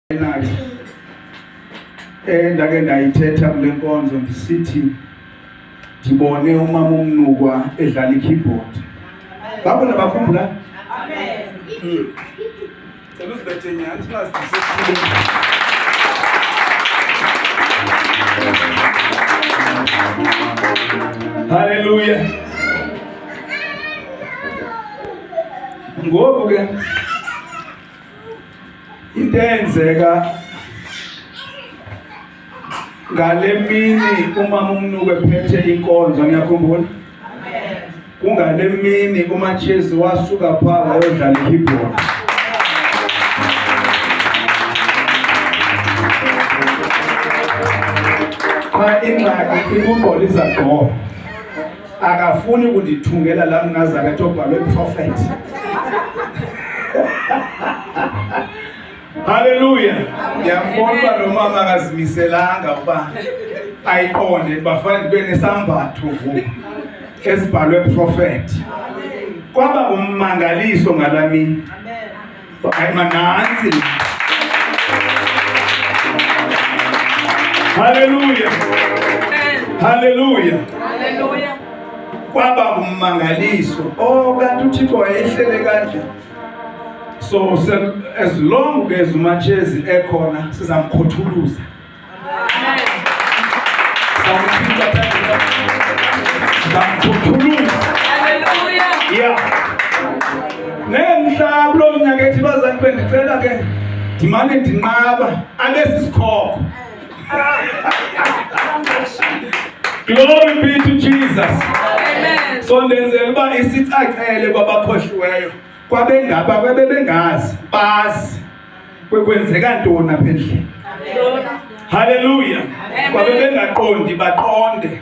nayo ndake ndayithetha kule nkonzo ndisithi ndibone umama uMnukwa edlala ikeyboard. Babona bakhumbula? Amen. Elizabeth nyani singazidisekile. Hallelujah. Ngoku ke intenzeka ngale mini umama uMnukwa ephethe inkonzo ngiyakhumbula. Amen. Kungale mini uMatshezi wasuka pha wayodlala ikeyboard. Ingxaki ibubolisa gqo akafuni ukundithungela la mnazana etobhalwe prophet. Hallelujah. Ngiyambona lo mama akazimiselanga uba ayiqonde bafanele kube nesambatho ngoku esibhalwe prophet. Kwaba ummangaliso ngalamini. Amen. Ayimanansi. Hallelujah. Hallelujah. Hallelujah. Kwaba ummangaliso. Kanti uThixo wayehlele kanje. So as long as uMatshezi ekhona sizamkhothuluza. Amen. Samkhothuluza. Hallelujah. Yeah. Nemhla kulo nyaka ethi bazani bendicela ke ndimane ndinqaba abesisikhobo. Glory be to Jesus. Amen. So ndenzela uba isicacele kwabakhohliweyo. Kwabengaba bebengazi bazi kwenzeka ntoni apha endlini. Hallelujah. Kwabengaqondi baqonde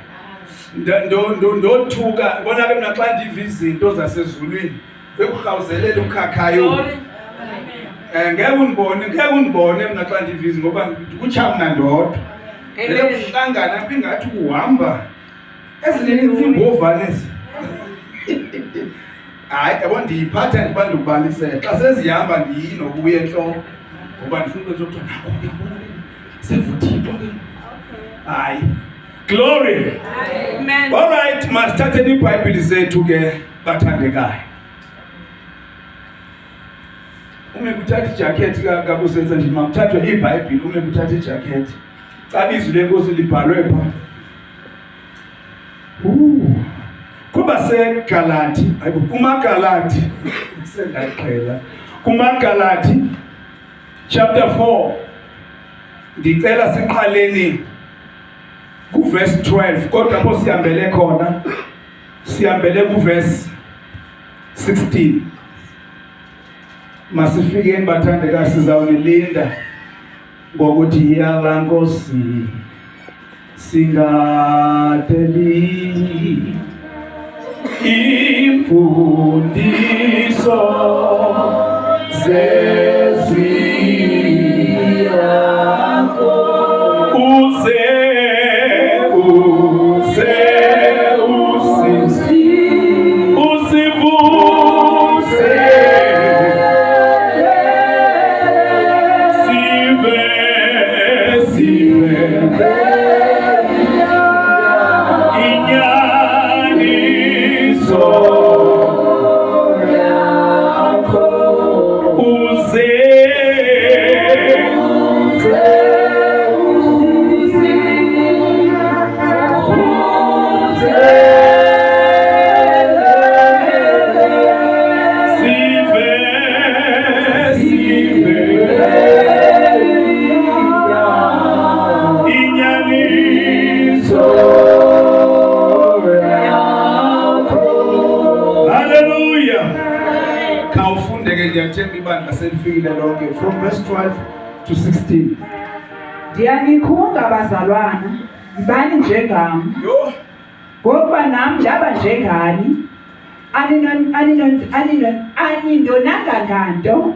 ndothuka bona ke mina xa ndiva izinto zasezulwini bekurhawuzelela ukhakhayo. Ngeke undibone mina xa ndiva izinto ngoba ndikutshama ndodwa. Ukuhlangana apha ingathi uhamba ezininzi imbovane ezi. Hayi yabo ndiyiphatha ndiba ndikubalisela xa sezihamba ndiyinokubuya enhloko ngoba ndifuna ukuthi sevuthile. Hayi glory. Amen. All right, masithathe iBhayibheli zethu ke bathandekayo. Ume kuthatha ijacket kakusenza nje makuthathwe iBhayibheli ume kuthatha ijacket. Xa izwi lenkosi libhalwe pha. Kuba seGalati, kumaGalati sendayiqhela. KumaGalati chapter 4 ndicela siqaleni kuverse 12 kodwa apho sihambele khona sihambele kuverse 16. Masifikeni bathandekayo sizawunilinda ngokuthi yala Nkosi singatheli imfundiso zezwi lakho from verse 12 to 16. Ndiyanikhunga bazalwana, yibani njengam. Ngokuba nam ndaba njengani, anindonanga nganto.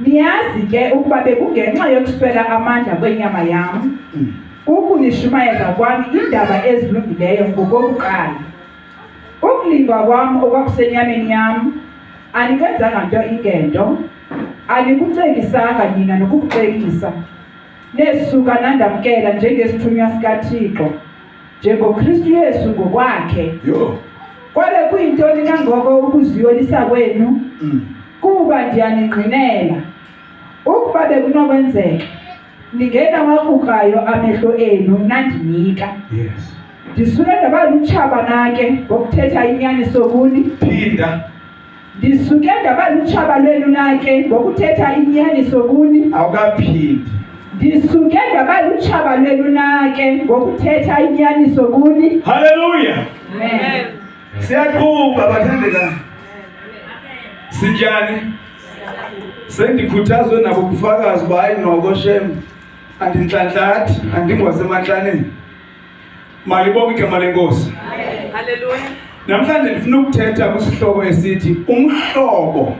Niyazi ke ukuba bekungenxa yokuswela amandla kwenyama yam, ukunishumayeza kwami iindaba ezilungileyo ngokokuqala. Ukulingwa kwam okwakusenyameni yam anikwenzanga nto ingento, Anikucekisanga nina nokukucekisa. Nesuka nandamkela njengesithunywa sikaThixo, njengoKristu Yesu ngokwakhe. Yo. Kwabe kuyintoni nangoko ukuziyolisa kwenu? Kuba ndiyaningqinela. Ukuba bekunokwenzeka, ningena waqukayo amehlo enu nandinika. Yes. Ndisuke ndaba lutshaba nake ngokuthetha inyaniso kuni. Phinda. Ndisuke ndaba lutshaba lwenu nake ngokuthetha inyaniso kuni. Awukaphindi. Ndisuke ndaba lutshaba lwenu nake ngokuthetha inyaniso kuni. Hallelujah. Amen. Siyaqhuba bathandekayo. Sinjani? Sendikhuthazwe nabo ubufakazi bayi noko shem. Andinhlanhlathi, andingwasemanhlaneni. Malibonke igama lenkosi. Hallelujah. Namhlanje ndifuna ukuthetha kwisihloko esithi umhlobo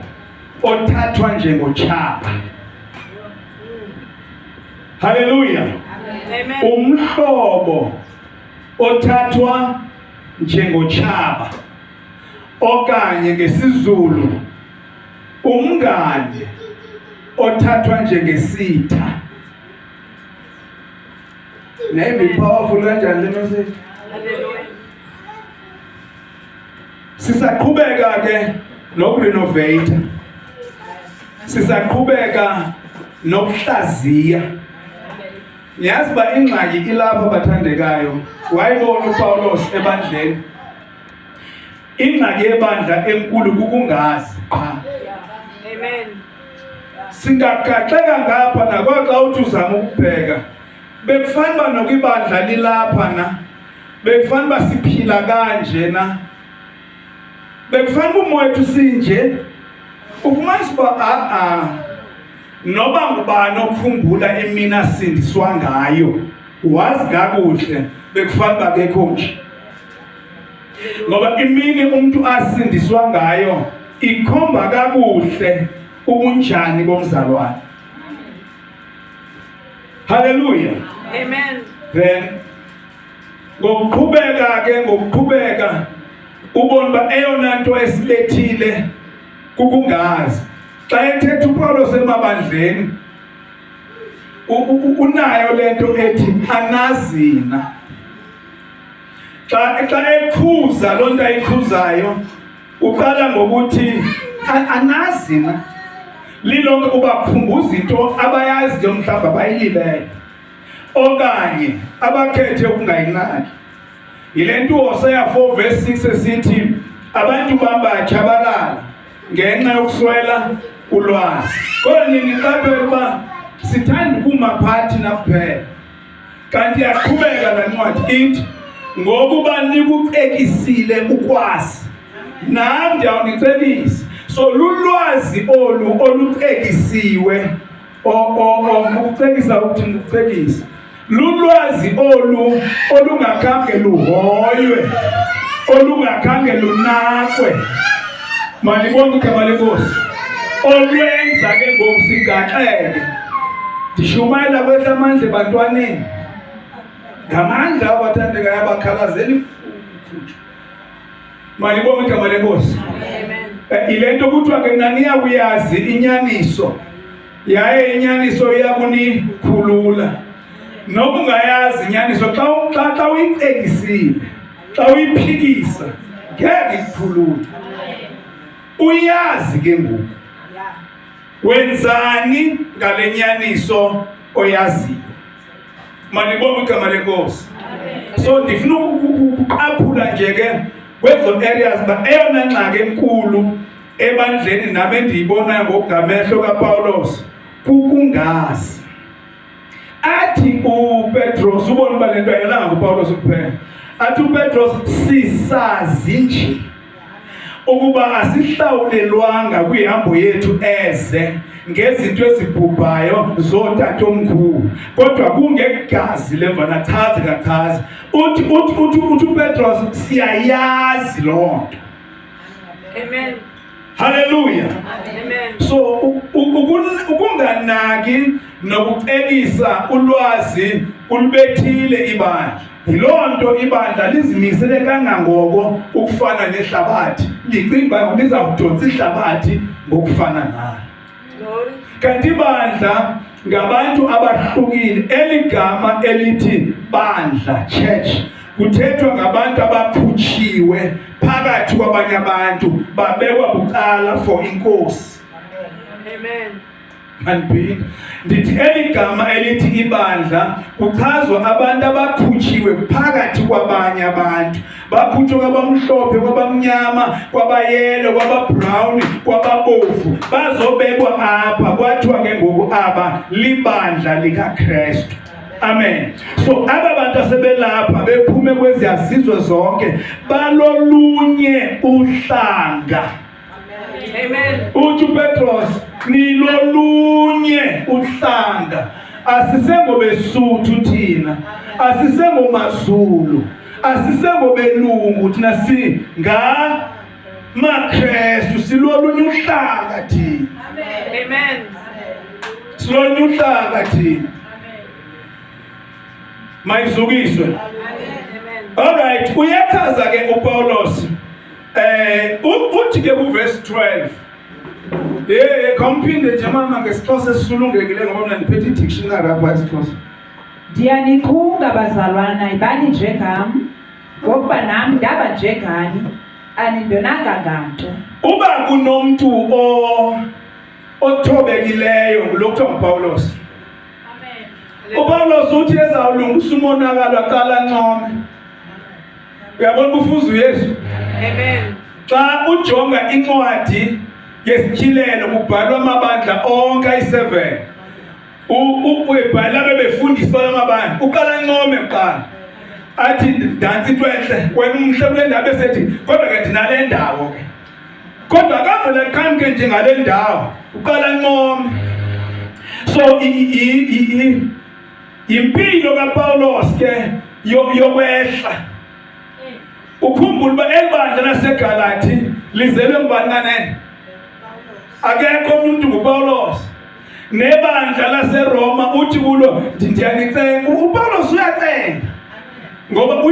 othathwa njengotshaba. Hallelujah. Amen. Umhlobo othathwa njengotshaba okanye ngesizulu umngane othathwa njengesitha. Maybe powerful kanjani le message? Hallelujah. Sisaqhubeka ke nokurenovate. Sisaqhubeka nokuhlaziya. Ngiyazi ba ingxaki ilapha bathandekayo. Wayibona uPaulos ebandleni. Ingxaki yebandla enkulu kukungazi qha. Amen. Singagaxeka ngapha nakwaxa uthi uzama ukubheka. Bekufanele nokwibandla lilapha na. Bekufanele siphila kanje na. Bekufanele umoya wethu sinje. Ufumanisa ba noba ngubani okukhumbula emina sindiswa ngayo. Wazi kakuhle bekufanele babekho nje. Ngoba imini umuntu asindiswa ngayo ikhomba kakuhle ubunjani bomzalwane. Hallelujah. Amen. Then ngokuqhubeka ubona ba eyona nto esibethile kukungazi. Xa ethetha uPaulos emabandleni unayo lento ethi anazina. Xa ekhuza lo nto ayikhuzayo uqala ngokuthi anazina. Lilonke ubakhumbuza into abayaziyo mhlawumbe abayilileyo okanye abakhethe ukungayinaki. Yile nto uHosea 4 verse 6 esithi abantu bayatshabalala ngenxa yokuswela ulwazi. Kodwa niniqaphele uba sithanda ukumaphathi nakuphela. Kanti yaqhubeka la ncwadi ithi ngokuba nikucekisile ukwazi nami ndiyawunicekisa. So lulwazi olucekisiwe ukucekisa ukuthi ngicekisa. Lulwazi olungakhange luhoywe, olungakhange lunakwe. Malibonke igama lenkosi. Olwenza ke ngoku sigaxeke. Ndishumayela kwehla amandla ebantwaneni. Ngamandla abathandekayo abakhalazeli mfuthu. Malibonke igama lenkosi. Amen. Ile nto kuthiwa ke naniya kuyazi inyaniso. Yaye inyaniso iyakunikhulula. Noba ungayazi inyaniso xa uyicekisile, xa uyiphikisa, ngeke ikukhulule. Uyazi ke ngoku. Wenzani ngale nyaniso oyaziyo. Malibonke igama lenkosi. So ndifuna ukuqaphula nje ke kwezo areas ba eyona ngxaki enkulu ebandleni nami endiyibonayo ngokugamehlo kaPaulos kukungazi. Athi uPetros ubona uba lento ayelanga kuPaulos kuphela. Athi uPetros sisazi nje ukuba asihlawulelwanga kwihambo yethu eze ngezinto ezibhubhayo zotatomkhulu kodwa kungegazi lemvana chaze kachaze. Uthi uPetros siyayazi lonto. Amen. Hallelujah. Amen. So ukunganaki nokucekisa ulwazi ulibethile ibandla. Yilonto ibandla lizimisele kangangoko ukufana nehlabathi. Licinga uba lizawudonsa ihlabathi ngokufana nalo. Glory. Kanti ibandla ngabantu abahlukile. Eligama elithi bandla, church, kuthethwa ngabantu abakhutshiwe phakathi kwabanye abantu, babekwa bucala for inkosi. Amen. Andiphinda ndithi eligama elithi ibandla kuchazwa abantu abakhutshiwe phakathi kwabanye abantu, bakhutshwa kwabamhlophe, kwabamnyama, kwabayelo, kwababrown, kwababovu, bazobekwa apha. Kwathiwa ke ngoku aba libandla likaKristu. Amen. So aba bantu asebelapha bephume kweziyazizwe zonke balolunye uhlanga. Amen. Uthi Petros nilolunye uhlanga. Asisengobesuthu thina, asisengomazulu, asisengobelungu thina, maKristu, silolunye uhlanga thina. Amen. Silolunye uhlanga thina. Mayizukiswe. Amen. Alright, uyachaza ke uPaulos uthi ke kuverse 12. Komphinde nje mama ngesixhosa esisulungekile ngoba mina ndiphethe i-dictionary apha isixhosa. Ndiyanikhunga bazalwana, yibani njengam, ngokuba nam ndaba njengani, anindonanga nganto. Uba kunomntu othobekileyo ngulokuthiwa nguPaulos. uPaulos uthi ezawulungisa umonakalo aqala ncome. Uyabona ufuzo uYesu? Amen. Xa ujonga incwadi yesityhilelo kubhalwa amabandla onke ayi-7. Ubhala bebefundiswa amabandla. Uqala ncome kuqala. Athi dansi into enhle, wena umhle kule ndawo besethi kodwa ke ndinale ndawo ke. Kodwa akavele khanke nje ngale ndawo. Uqala ncome. So impilo kaPaulos ke yokwehla. Ukhumbula uba elibandla laseGalati lizelwe ngubani kanene? Akekho umuntu nguPaulos. Nebandla laseRoma uthi kulo ndiyanicela. uPaulos uyacenga ngoba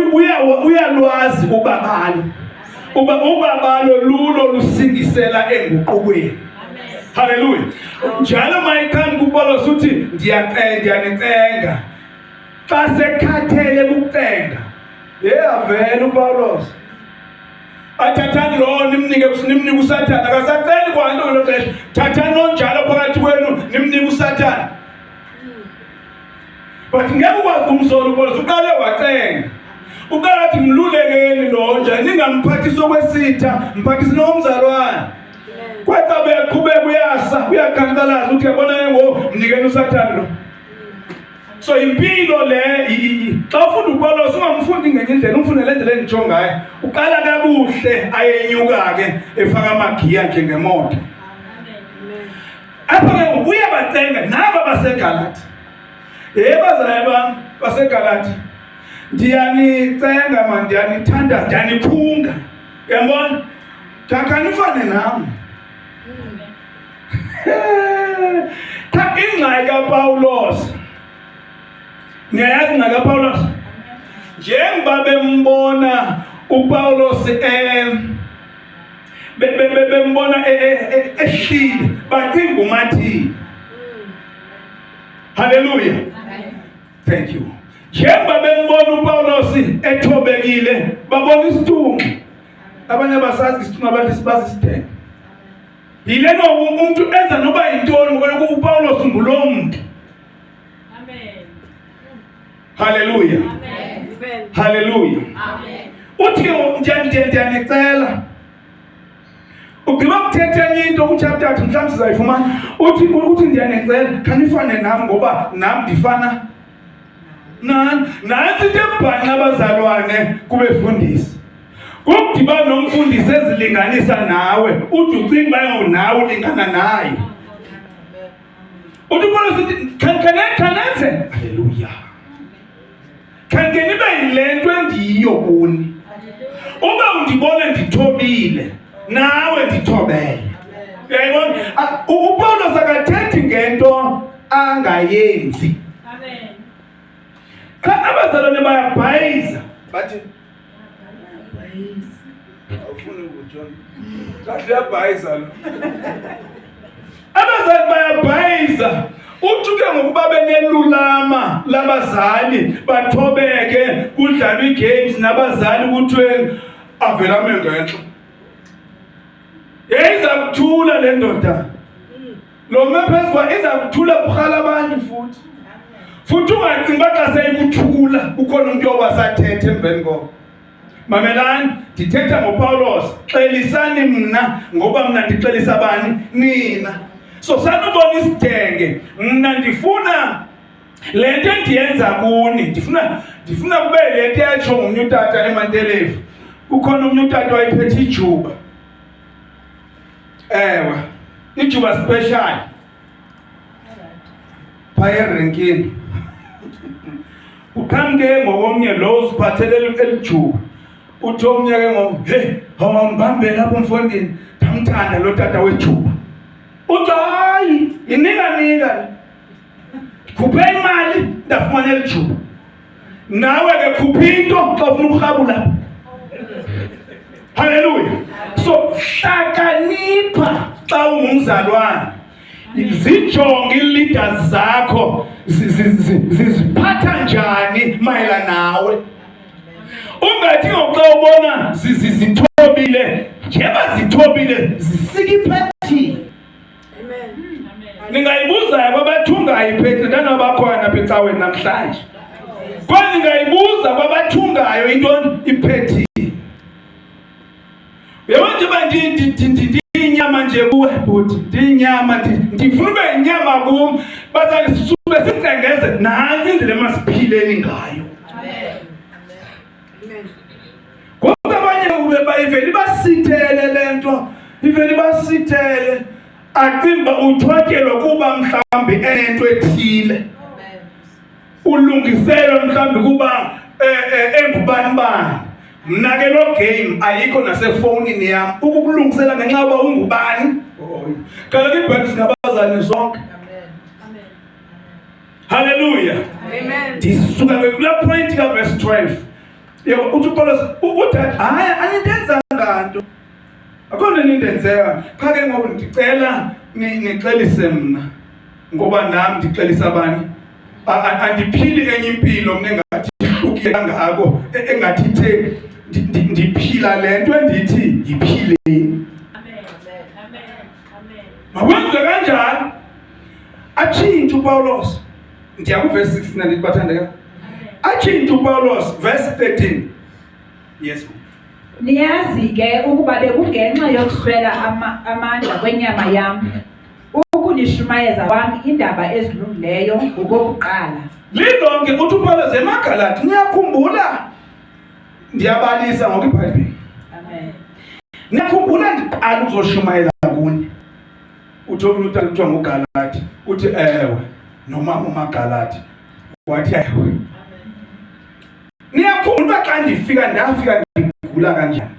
uyalwazi ubabalo. Ubabalo lulo lusingisela enguqukweni. Hallelujah. Njalo mayikhani kuPaulos uthi ndiyanicenga. Xa sekhathele ukucenga, avela uPaulos. Athathani lo nimnike uSathane. Akasaceli kwanto ngelo xesha. Thathani onjalo phakathi kwenu nimnike uSathane. But ngeke ukwazi umsola uPaulos. Uqale wacenga. Uqala athi mlulekeni lo nje ningamphathisi okwesitha, mphathisi nomzalwane. Kwatha beqhubeka uyakhankalaza uthi yabona mnikeni uSathane lo. So impilo le xa ufunda uPaulos ungamfundi ngenye indlela, umfunde le ndlela endijongayo. Uqala kabuhle ayenyuka ke efaka amagiya njengemoto. Apha ke uyabacenga naba baseGalati. Bazalwane bam baseGalati, ndiyanicenga man, ndiyanithanda, ndiyanikhunga. Uyabona? Takhanifane nami. Ingxaki kaPaulos, niyayazi ingxaki kaPaulos? Njengoba bembona uPaulos bembona ehlile, bacinga umathini. Hallelujah. Thank you. Njengoba bembona uPaulos ethobekile, babona isithungu. Abanye abasazi isithungu, abantu sibazi isithembu. Yile no umuntu enza noba yintoni ngoba uPaulos ngulo muntu. Amen. Hallelujah. Amen. Hallelujah. Amen. Uthi ke ndiyanicela. Ugqiba kuthetha enye into kuchapter 3 mhlawumbe sizayifumana. Uthi ndiyanicela khanifane nami ngoba nami ndifana nani. Nansi into ebhanqa abazalwane kubefundisi. Ukudibana nomfundisi ezilinganisa nawe, uthi ucinga bayo nawe ulingana naye. Uthi uPaulos kanenze. Hallelujah. Kange nibe yile nto endiyiyo kuni. Uba undibona ndithobile, nawe ndithobele. Uyayibona? uPaulos akathethi ngento angayenzi. Amen. Xa abazalwane bayabhayiza bathi awufuni ukujona. Kahle yabhayiza lo. Abazali bayabhayiza. Uthi ke ngokuba benelulama labazali bathobeke kudlalwa igames nabazali kuthiwe avela mengenhla. Iza kuthula le ndoda. Lo mephezwa iza kuthula bukhala abantu futhi. Futhi ungacinga xa seyikuthula ukhona umuntu obasathethe emveni koko. Mamelani, ndithetha ngoPawulos, xelisani mna ngoba mna ndixelisa bani nina. So sanubona isidenge, mna ndifuna le nto endiyenza kuni, ndifuna kube le nto yatsho ngomnye utata eMantelefu. Ukhona umnye utata wayephethe ijuba. Ewe, ijuba special. Phaya erenkini. Ukhamke ngokomnye lo uziphathele elijuba. Uthi omnye ke ngoku, hey, awungibambe lapho mfondini, ndamthanda lo tata wejuba. Uthi hayi, inika. Khuphe imali, ndafumana elijuba. Nawe ke khupha into xa ufuna ukurhabula. Hallelujah. So hlakanipha xa ungumzalwane. Zijonge ileaders zakho ziziphatha njani mayela nawe. Ungathi ngoxa ubona zithobile, njeba zithobile zisikiphathi. Amen. Ningayibuza kwabathungayo iphethe ndana bakhona apha ecaweni namhlanje. Kodwa ningayibuza kwabathungayo into iphethe. Uyabona nje inyama nje kuwe bhuti, ndinyama ndifuna ube inyama kum. Bazali sisube sicengeze nansi indlela emasiphileni ngayo. Ngoba abanye ube bayiveli basithele lento, iveli basithele. Acimba uthotyelwa kuba mhlambi enento ethile. Ulungiselo mhlambi kuba engubani bani. Mna ke lo game ayikho nasefowunini yami. Ukukulungisela ngenxa yoba ungubani. Kaloku iibhekisi ngabazali zonke. Amen. Hallelujah. Amen. Ndisuka kula point ka verse 12. Yebo uthi Paulos uthi hayi anintenzanga nto. Akho nto nindenzeka. Cha ke ngoku ndicela nixelise mna. Ngoba nami ndixelisa abani. Andiphili enye impilo mna engathi ukuyeka ngako engathi ndiphila lento endithi yiphileni. Amen. Amen. Makwenze kanjani? Atshintshe uPaulos. Ndiya ku verse 16 ndithi bathandeka. Atshintshe uPaulos verse 13. Yes. Niyazi ke ukuba bekungenxa yokuswela amandla kwenyama yam ukunishumayeza wami indaba ezilungileyo ngokokuqala. Lilonke uthi uPaulos eMagalati niyakhumbula? Ndiyabalisa ngokuBhayibheli. Amen. Niyakhumbula ndiqala ukuzoshumayela kuni. Uthi umntana kuthiwa nguGalati, uthi ewe nomama uMagalati. Wathi ewe. Niyakhumbula xa ndafika ndigula kanjani?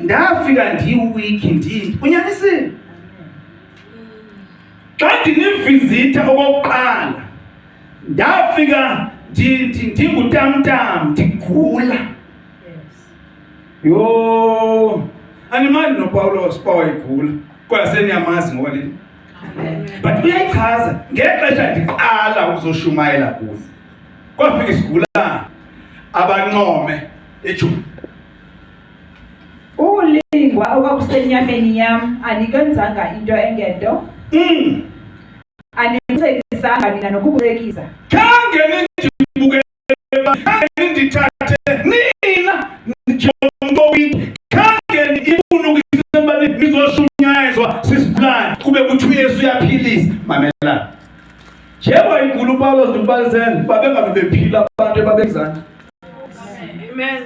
Ndafika ndiwiki unyanisile. Xa ndinivizitha okokuqala ndafika ndingutamtam ndigula. Yo, animali noPaulos bawayigula kodwa seniyamazi ngoba lithi. But uyayichaza ngexesha ndiqala ukuzoshumayela kuyo. Kwafika isigula abancome ejuba. Ukulingwa okwakusenyameni yam anikenzanga into engento. Anisekisanga nina nokukurekisa. Khange nindibukele, khange nindithathe nina njengowiki, khange ibunukise mbali nizoshunyayezwa sisibulani kube kuthi uYesu uyaphilisa. Mamelani. Njeba igula uPaulos noPaulsen babengabe bephila abantu ebabezana. Amen.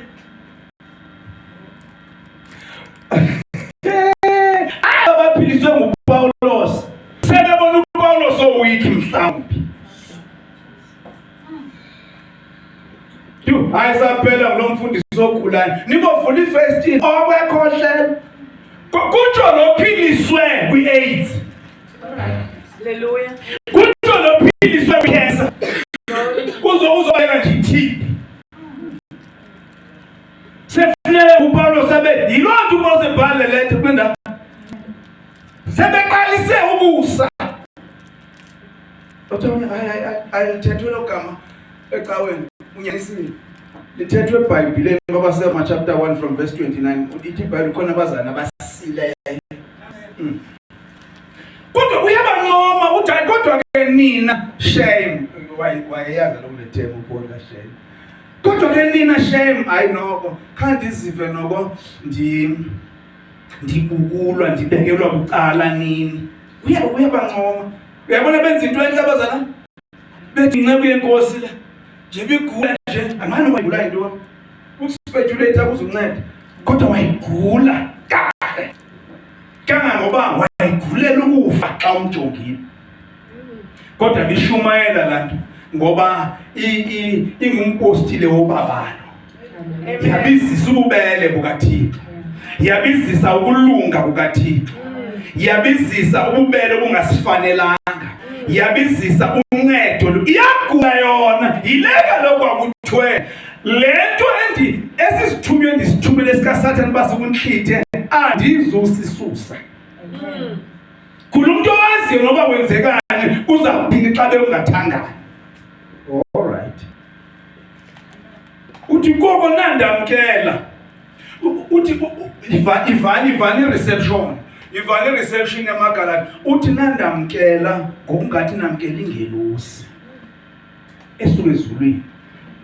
Abaphiliswe nguPaulos. Sebebona uPaulos owiki mhlawumbi. Ayisaphela lo mfundisi ogulayo. Nibovula ifestini okwekhohlela. Kutsho lophiliswe kwi-AIDS. Hallelujah. Kutsho lophiliswe kwi-cancer. Uzoyeka nje iTB. Sefune uPaulos abe yiloo nto uMose ebhale lethe kwindawo. sebeqalise ukusa ayithethwe lo gama ecaweni unyanisile lithethwe eBhayibhelini ngoba sema chapter 1 from verse 29 uthi iBhayibheli khona abazana abasileyo kodwa uyabancoma uthi kodwa ke nina shame wayeyazi lo mlethemo uPaul ka shame kodwa ke nina shame ayinoko kanti izive noko ndibukulwa ndibekelwa bucala nini uyabancoma uyabona benza into enhle abazana bethi incebo yenkosi la nje bigula nje angani wayigula into ukuspeculate akuzunceda kodwa wayigula kahle kangangoba wayigulela ukufa xa umjongile kodwa bishumayela lanto ngoba ingumpostile wobabalo yabizisa ububele bukaThixo yabizisa ukulunga bukaThixo yabizisa ububele obungasifanelanga yabizisa uncedo iyagula yona yileka lokwakuthwe lento esisithunywe ndisithumele sikaSathane basikunhlithe andizusisusa kulo muntu owaziyo noba kwenzekani uzawuphinda xa beungathangani all right uthi koko nandamkela uthi ivani reception yamaGalati uthi nandamkela ngokungathi namkela ingelosi esuke ezulwini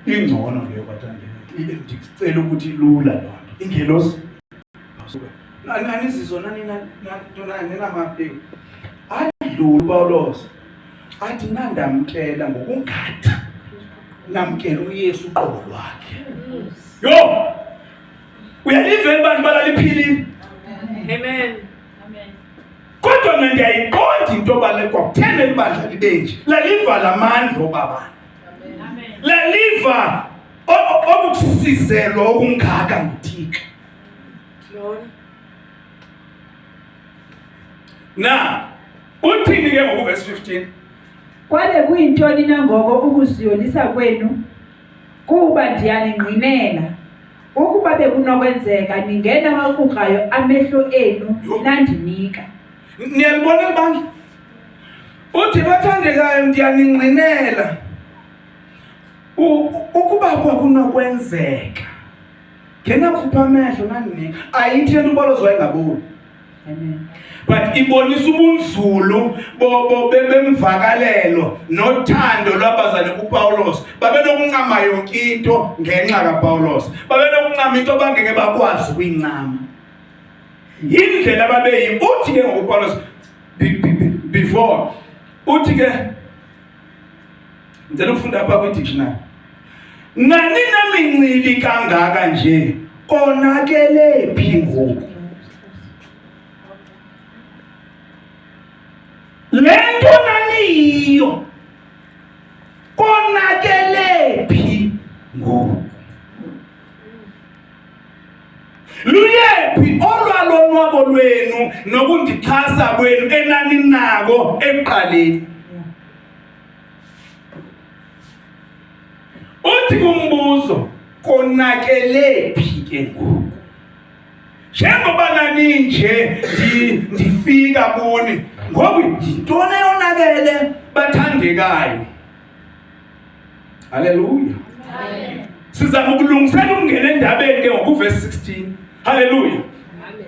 ingcono leyo bathandeni ndicela ukuthi lula lonto ingelosi anizizwa nina mapiko adlula uPawulos athi nandamkela ngokungathi namkela uYesu uqobo lwakhe yo uyalive abantu balaliphilile Amen. kodwa mina ndiyayiqonda into bale kwakuthena libandla libenje laliva lamandla obabana laliva obukusizelo okungaka nguThixo Lord. na uthini ke ngoku verse 15 Kwabe kuyintoni na ngoko ukuziyolisa kwenu kuba ndiyaningqinela ukuba bekunokwenzeka ningena amaqukrayo amehlo enu nandinika niyalibona libandla uthi bathandekayo ndiyaningqinela ukuba kwakunokwenzeka ngena khupha amehlo nandinika ayithi into uPawulos wayengaboni amen but ibonisa ubunzulu bemvakalelo nothando lwabazali kuPawulos babenokuncama yonke into ngenxa kaPawulos babenokuncama into bangeke bakwazi ukuyincama indlela babeyi uthi ke ngokuPawulos before uthi ke ngicela ukufunda apha kwi-dictionary nanina mincili kangaka nje konakele phi ngoku lento naniyo konakele phi ngoku luyephi olwalonwabo lwenu nokundixhasa kwenu enani nako ekuqaleni uthi kumbuzo konakele phi ke ngoku njengoba nani nje ndifika kuni ngoba yintoni eyonakele bathandekayo haleluya Amen. sizama ukulungisela ukungena endabeni ke ngoku verse 16 haleluya Amen.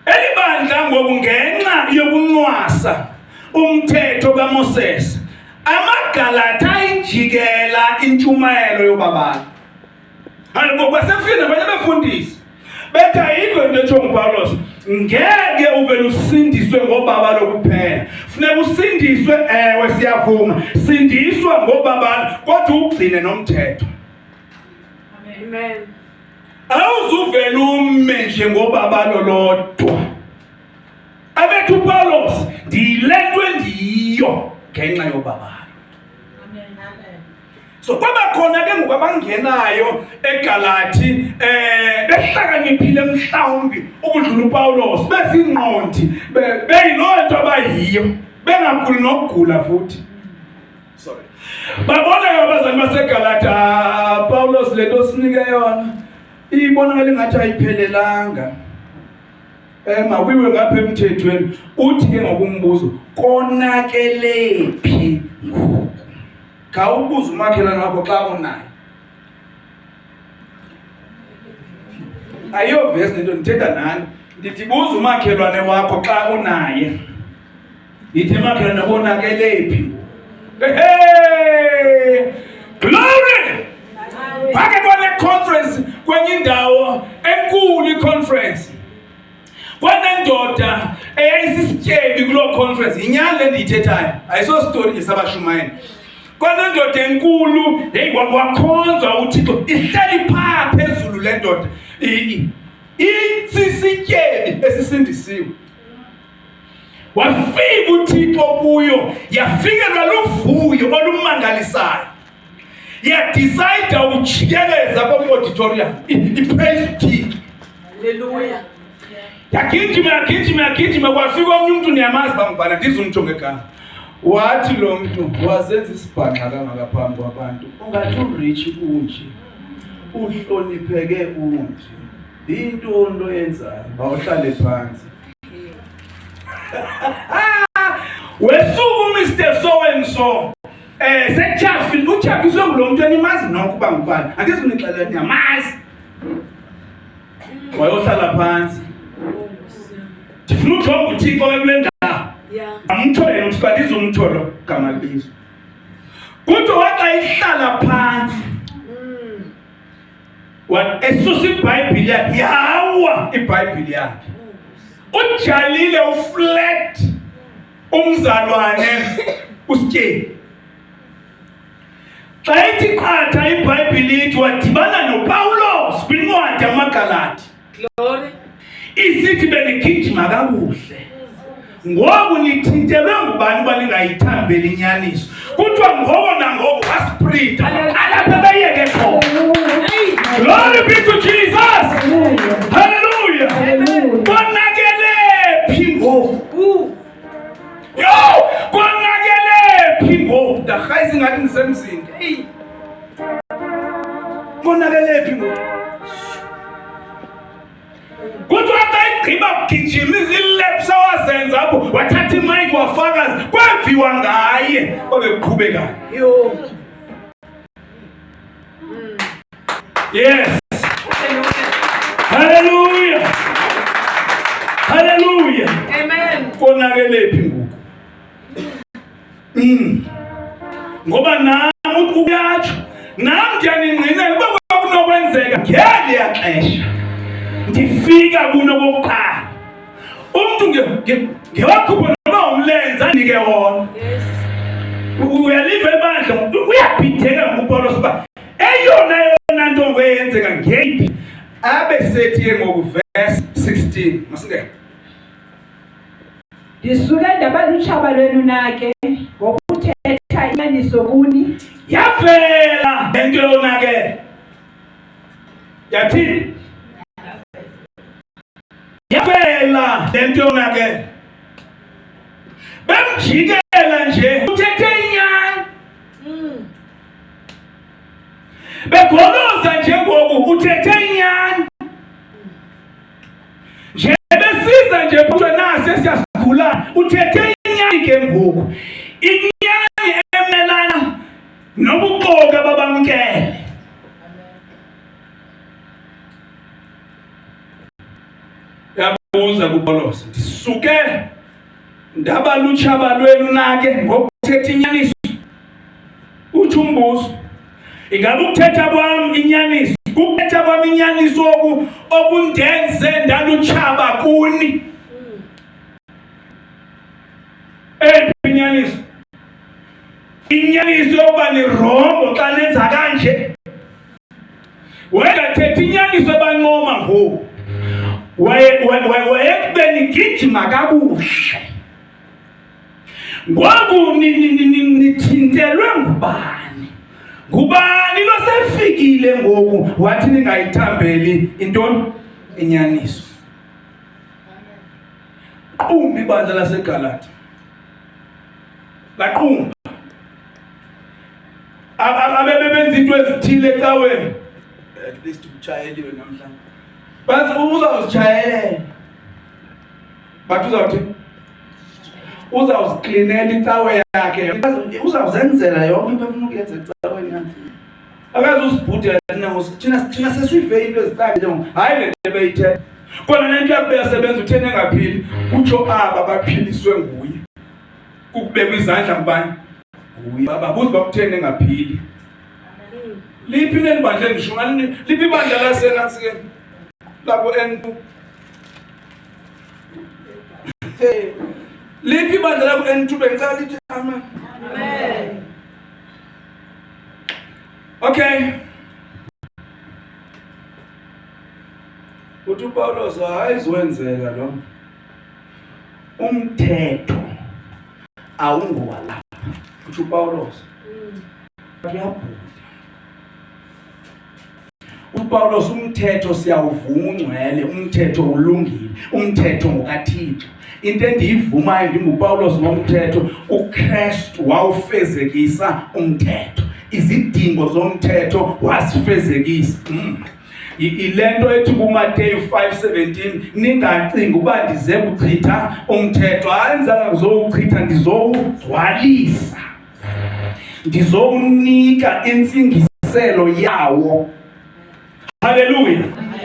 elibandla ngoku ngenxa yokunwasa umthetho kaMoses amaGalata ayijikela intshumayelo yobabalo ngoku basefika nabanye abefundisi bethi ayikho into etsho nguPawulos ngeke uvele usindiswe ngobabalo kuphela funeka usindiswe ewe siyavuma sindiswa ngobabalo kodwa ugcine nomthetho Amen. awuzuvele ume nje ngobabalo lodwa abethu uPawulos ndilentwe ndiyo ngenxa yobabalo so kwaba khona ke ngokubangenayo eGalati behlakaniphile mhlawumbi ukudlula uPawulos bezingqondi beyilonto abayiyo bengaguli nokugula futhi sorry babona abazali baseGalati Paulos lento sinike yona ibonakala ngathi ayiphelelanga Makuyiwe ngapha emthethweni uthi ke ngokumbuzo konakelephi ngoku. Khawubuza umakhelwane wakho xa unaye. Ayo vesi nento ndithetha nani. Ndithi buza umakhelwane wakho xa unaye. Ndithi makhelwane konakelephi. Hey! Glory! Phake kwane conference kwenye indawo enkulu iconference. Kwanendoda eyayisisityebi kuloo conference inyani le ndiyithethayo ayiso story nje sabashumayeli. Kwanendoda enkulu wakhonzwa uThixo ihleli phaa phezulu le ndoda isisityebi esisindisiwe. Wafika uThixo kuyo yafikelwa luvuyo olumangalisayo. Yadecide ukujikeleza kwa-auditorium ipraise uThixo. Hallelujah. Yagijima kwafika omnye umuntu niyamazi bangibhala ndizumjonge egama. Wathi lo muntu wazenza isibhanqa kangakaphambi kwabantu. Ungathi urich unje. Uhlonipheke unje. Into lo yenzayo bawuhlale phansi. Wesuku Mr. So and so. Sechafi uchafiswe ngulo muntu enimazi nonke uba ngubani. Angizi unixelela niyamazi. Wayohlala phansi. Ndifuna ujonga uThixo kule ndawo. Amtho yena uthi badiza umtholo gama libizo. Kuthi waxa ihlala phansi. Esusa iBhayibhili yakhe yawa iBhayibhili yakhe. Ujalile uflat umzalwane usityebi. Xa ithi qatha iBhayibhili ithi wadibana noPawulos kwincwadi yamaGalati. Glory. Isithi benikijima kakuhle. Ngoku nithintelwe ngubani balingayithambeli inyaniso. Kuthiwa ngoko nangoko wasprita. Alapha beyeke khona. Glory be to Jesus. Hallelujah. Konakelephi ngoku. Yo, konakelephi ngoku. Ndahayisa ngathi ngisemzini. Konakelephi ngoku. Kuthiwa xa igqiba kugijima izilepsa wazenza apho wathatha imayiki wafakaza kweviwa ngaye obeqhubekayo. Yo. Yes. Hallelujah. Hallelujah. Amen. Konakelephi ngoku. Ngoba nami ukuyatsho nami ndiyaningqinela uba kunokwenzeka ngeliya xesha ndifika kuno kokuqala umuntu ngewakhupha noma umlenze andike wona. Yes. Uyaliva ebandla uyabhideka nguPawulos uba eyona nto ngeyenzeka ngeyiphi. Abe sethi ke ngoku verse 16 masingeke. Ndisuke ndaba lutshaba lwenu nake ngokuthetha inyaniso kuni. Yavela lento yonake. Yathini? Yavela lento yonake. Bemjikela nje uthethe inyani. Begoloza nje ngoku uthethe inyani. Nje besiza nje phutha nase siyagula uthethe inyani ke ngoku. Inyani emelana nobuqoka babamkele. Yabuza kuPawulos ndisuke ndaba lutshaba lwenu nake ngokuthetha inyaniso. Uthi umbuzo ingabe ukuthetha kwami inyaniso ukuthetha kwami inyaniso okundenze ndalutshaba kuni. Inyaniso yokuba nirombo xa nenza kanje. Wengathethi inyaniso ebancoma ngoku. Wayekube nigijima kakuhle. Ngoku nithintelwe ngubani? Ngubani losefikile ngoku wathi ningayithambeli intoni? Inyaniso. Qumba ibandla laseGalati. Laqumba. Abebenza into ezithile ecaweni. At least uchayeliwe namhlanje. Base uzawuzichayelela. but uzawuziklinela icawe yakhe, uzawuzenzela yonke into efuna ukuyenza ecaweni yakhe. Akaze usibhude thina sesive into ezicabile hayi le nto beyithetha. Kona nento yakho beyasebenza uthene ngaphili kutsho aba baphiliswe nguye. Kukubekwa izandla ngubani? Nguye. Babuze bakuthene ngaphili. Liphi nelibandla ngisho ngani liphi ibandla lasenasike labo N2. Liphi ibandla labo N2 bengicela lithi amen. Amen. Okay. Uthi uPawulos ayizwenzeka lo. Umthetho awungowalapha. Uthi uPawulos. Uyabhuda. uPawulos umthetho siyawuvuma ungcwele, umthetho ulungile, umthetho ngokaThixo. Into endiyivumayo ndinguPawulos ngomthetho, uKristu wawufezekisa umthetho. Izidingo zomthetho wasifezekisa. Ilento ethi kuMateyu 5:17 ningacinga uba ndize kuchitha umthetho, ayenzanga kuzokuchitha, ndizowugcwalisa, ndizowunika intsingiselo yawo. Haleluya.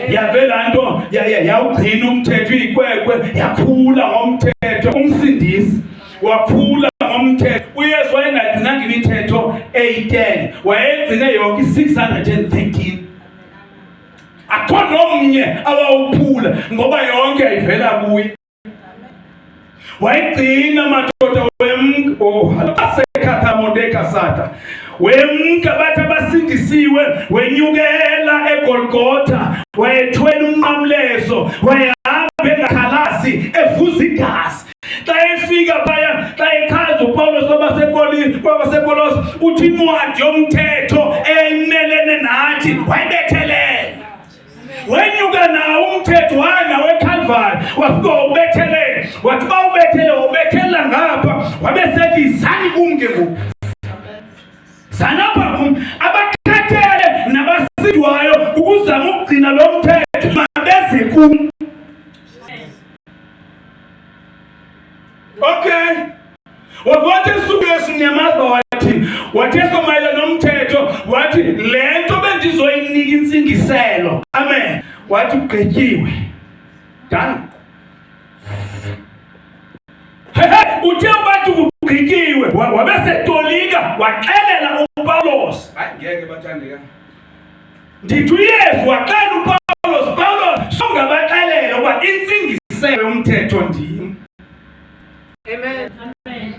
Yavela nto yawugcina umthetho ikwekwe, yakhula ngomthetho, umsindisi wakhula ngomthetho. uYesu wayengagcinanga imithetho 810, wayegcine yonke 613. Akho nomnye awawuphula ngoba yonke ayivela kuye. Wayegcina madoda asekhathamondekasata wemka bathi abasindisiwe, wenyukela eGolgotha, wayethwela umnqamlezo, wayehamba engakhalasi evuza igazi. Xa efika phaya, xa echaza uPawulos kwabaseKolos, uthi incwadi yomthetho eyimelene nathi wayibethelela. Wenyuka nawo umthetho wanawo eCalvary, wafika wawubethelela. Wathi ba ubethele wawubethelela ngapha, wabesethi zani kumke ngoku. Zanapha kum abakhathele nabasidwayo ukuzama ukugcina lo mthetho mabeze kum. Okay. Wathi usuku esinyamaza wathi somayela nomthetho, wathi lento bendizoyinika intsingiselo. Amen. Wathi ugqityiwe. Done. Uthe bathi ugqityiwe, wabesetolika waxelela uPawulos. Hayi ngeke bathandeka. Ndithi uYesu waxela uPawulos, Paulos songabaxelela uba intsingiselo yomthetho ndim. Amen. Amen.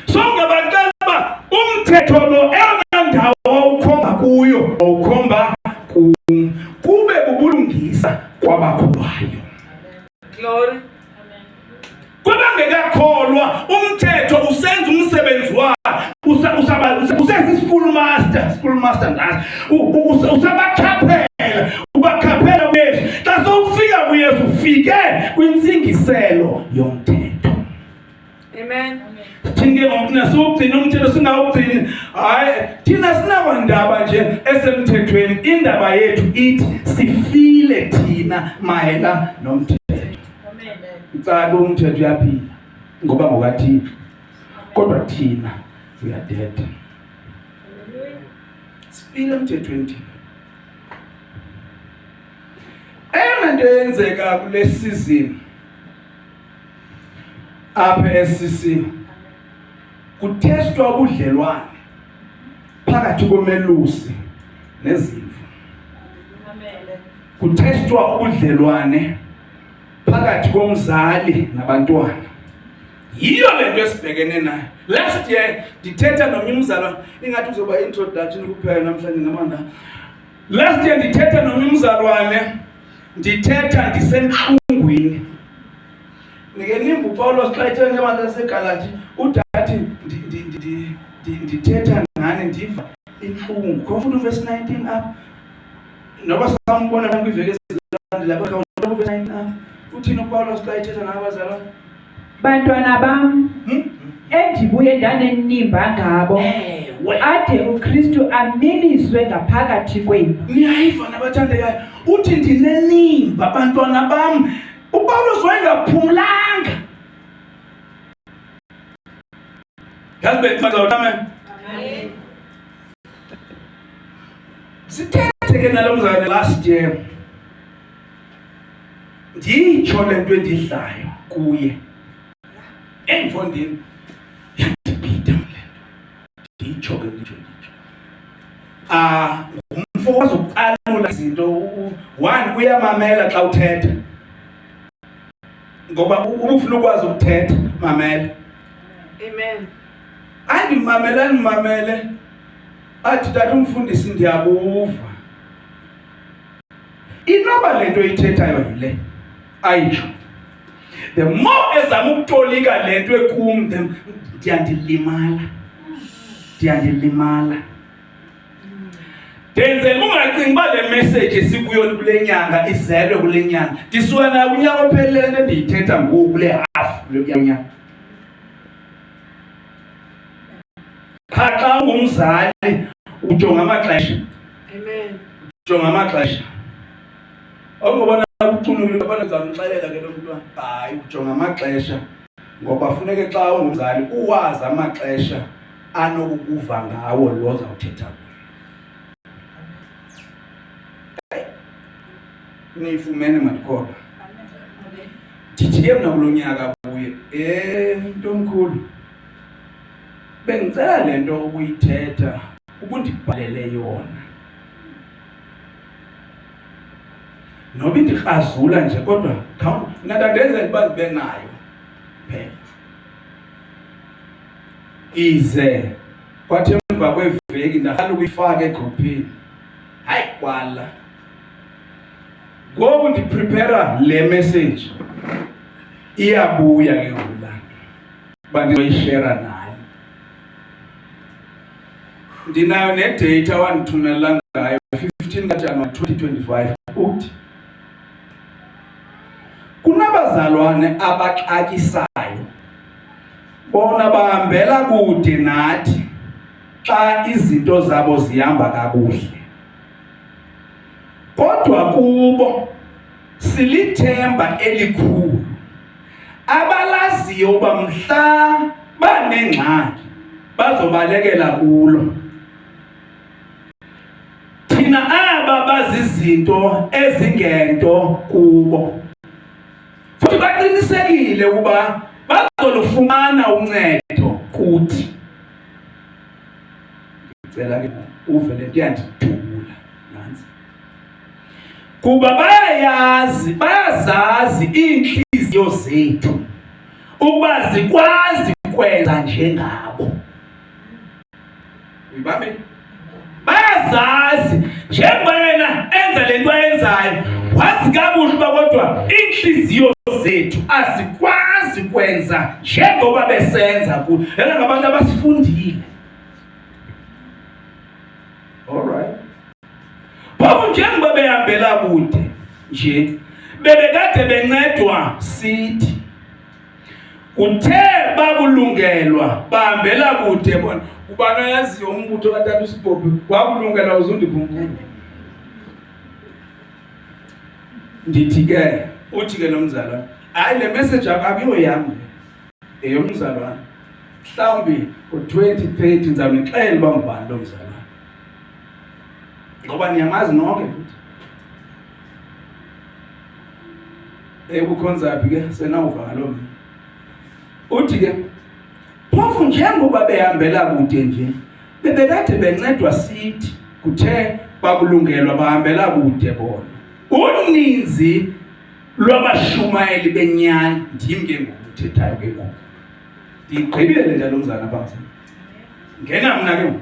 Songabaxelela uba umthetho lo eyona ndawo wawukhomba kuyo, wawukhomba kube bubulungisa kwabakhulayo. Glory. Kwabangekakholwa umthetho usenza umsebenzi wawo, usesi school master ndazi, usabakhaphela, ubakhaphela uYesu. Xa sowufika kuYesu ufike kwintsingiselo yomthetho. Amen. Thina ngoku sokugcina umthetho singawugcini, hayi thina sinabandaba nje esemthethweni. Indaba yethu ithi sifile thina mayela nomthetho. Icala umthetho uyaphila ngoba ngokaThixo, kodwa thina uyadeda. Sifile emthethweni thina. Eyona nto yenzeka kule season apha eSCC, kuthestwa ubudlelwane phakathi komelusi nezimvu. Kuthestwa ubudlelwane phakathi komzali nabantwana. Yiyo lento esibhekene nayo. Last year ndithetha nomnye umzalwane, ingathi uzoba introduction kuphela namhlanje namanda. Last year ndithetha nomnye umzalwane, ndithetha ndisenhlungwini. Nike nimba uPawulos xa ethetha ngebantu laseGalati, udathi ndithetha ngani ndiva inhlungu. Khona uverse 19 apha. Noba sambona kwiveki ezilandelayo uverse 19 apha. Uthini uPawulos xa ethetha nabazalwane? Bantwana bam, endibuye ndanenimba ngabo, ade uKristu amiliswe ngaphakathi kwenu. Niyayiva nabathandekayo, uthi ndinenimba bantwana bam, uPawulos wayengaphumlanga. Yazi bekufanele amen. Sithethe ke nalomzane last year. Nditsho le nto endidlayo kuye. Emfondini. Yandibhida le nto. Nditsho ke nditsho. Ngumfo wazokucalula izinto. One uyamamela xa uthetha. Ngoba ufuna ukwazi ukuthetha, mamela. Amen. Andimamele. Athi tata umfundisi ndiyabuva. Inoba le nto ithethayo yile. Ayitsho. The more ezama ukutolika le nto ekum, ndiyandilimala. Denzela ungacingi uba le message esikuyo kule nyanga izelwe kule nyanga. Ndisuka nayo unyaka ophelele ndiyithetha ngoku kule half kule nyanga. Xa ungumzali ujonga amaxesha. Amen. Ujonga amaxesha. Awungobona ukucumula abantu zamxelela ke lo mntwana. Hayi ujonga amaxesha ngoba kufuneka xa ungumzali uwazi amaxesha anokukuva ngawo lo zawuthetha kuyo. Nifumene mandikholwa. Ndithi ke mna kulo nyaka kuye ntomkhulu. Bengicela le nto ukuyithetha ukundibhalele yona. Noba indikrazula nje kodwa ndandenza uba ndibe nayo phela. Ize kwathi emva kweveki ndaqala ukuyifaka egroupini. Hayi kwala. Ngoku ndiprepare le message. Iyabuya ke ngoku la. Ba ndizoyishare nayo. Ndinayo nedata wandithumelela ngayo 15 January 2025 uthi kunabazalwane abaxakisayo bona bahambela kude nathi xa izinto zabo zihamba kakuhle, kodwa kubo silithemba elikhulu abalaziyo uba mhla banengxaki bazobalekela kulo. Thina aba bazizinto ezingento kubo futhi baqinisekile ukuba bazolufumana uncedo kuthi. Ngicela ke uve le nto yandidubula nansi. Kuba bayazazi iinhliziyo zethu ukuba zikwazi ukwenza njengabo. Uyibambe? Bayazazi njengoba yena enza le nto ayenzayo, wazi kabuhle uba kodwa iinhliziyo zethu azikwazi kwenza njengoba besenza kulo. Yena ngabantu abasifundile. Alright. Phofu njengoba behambela kude nje bebekade bencedwa sithi uthe babulungelwa bahambela kude bona. Ubani yaziyo umbutho kaTata uSibhobhi wakulungela uzundikhumbula. Ndithi ke uthi ke nomzalwane, hayi le message akuyo yami eyomzalwane. Mhlawumbi ngo-2030 ndizawunixelela uba ngubani lo mzalwane. Ngoba niyamazi nonke futhi. Kukhonzaphi ke senawuva ngalo mini. Uthi ke phofu njengoba behambela kude nje bebekade bencedwa sithi kuthe babulungelwa bahambela kude bona. Uninzi lwabashumayeli benyani ndim ke ngoku uthethayo ke ngoku. Ndigqibile le nto lomzana phansi. Ngena mna ke ngoku.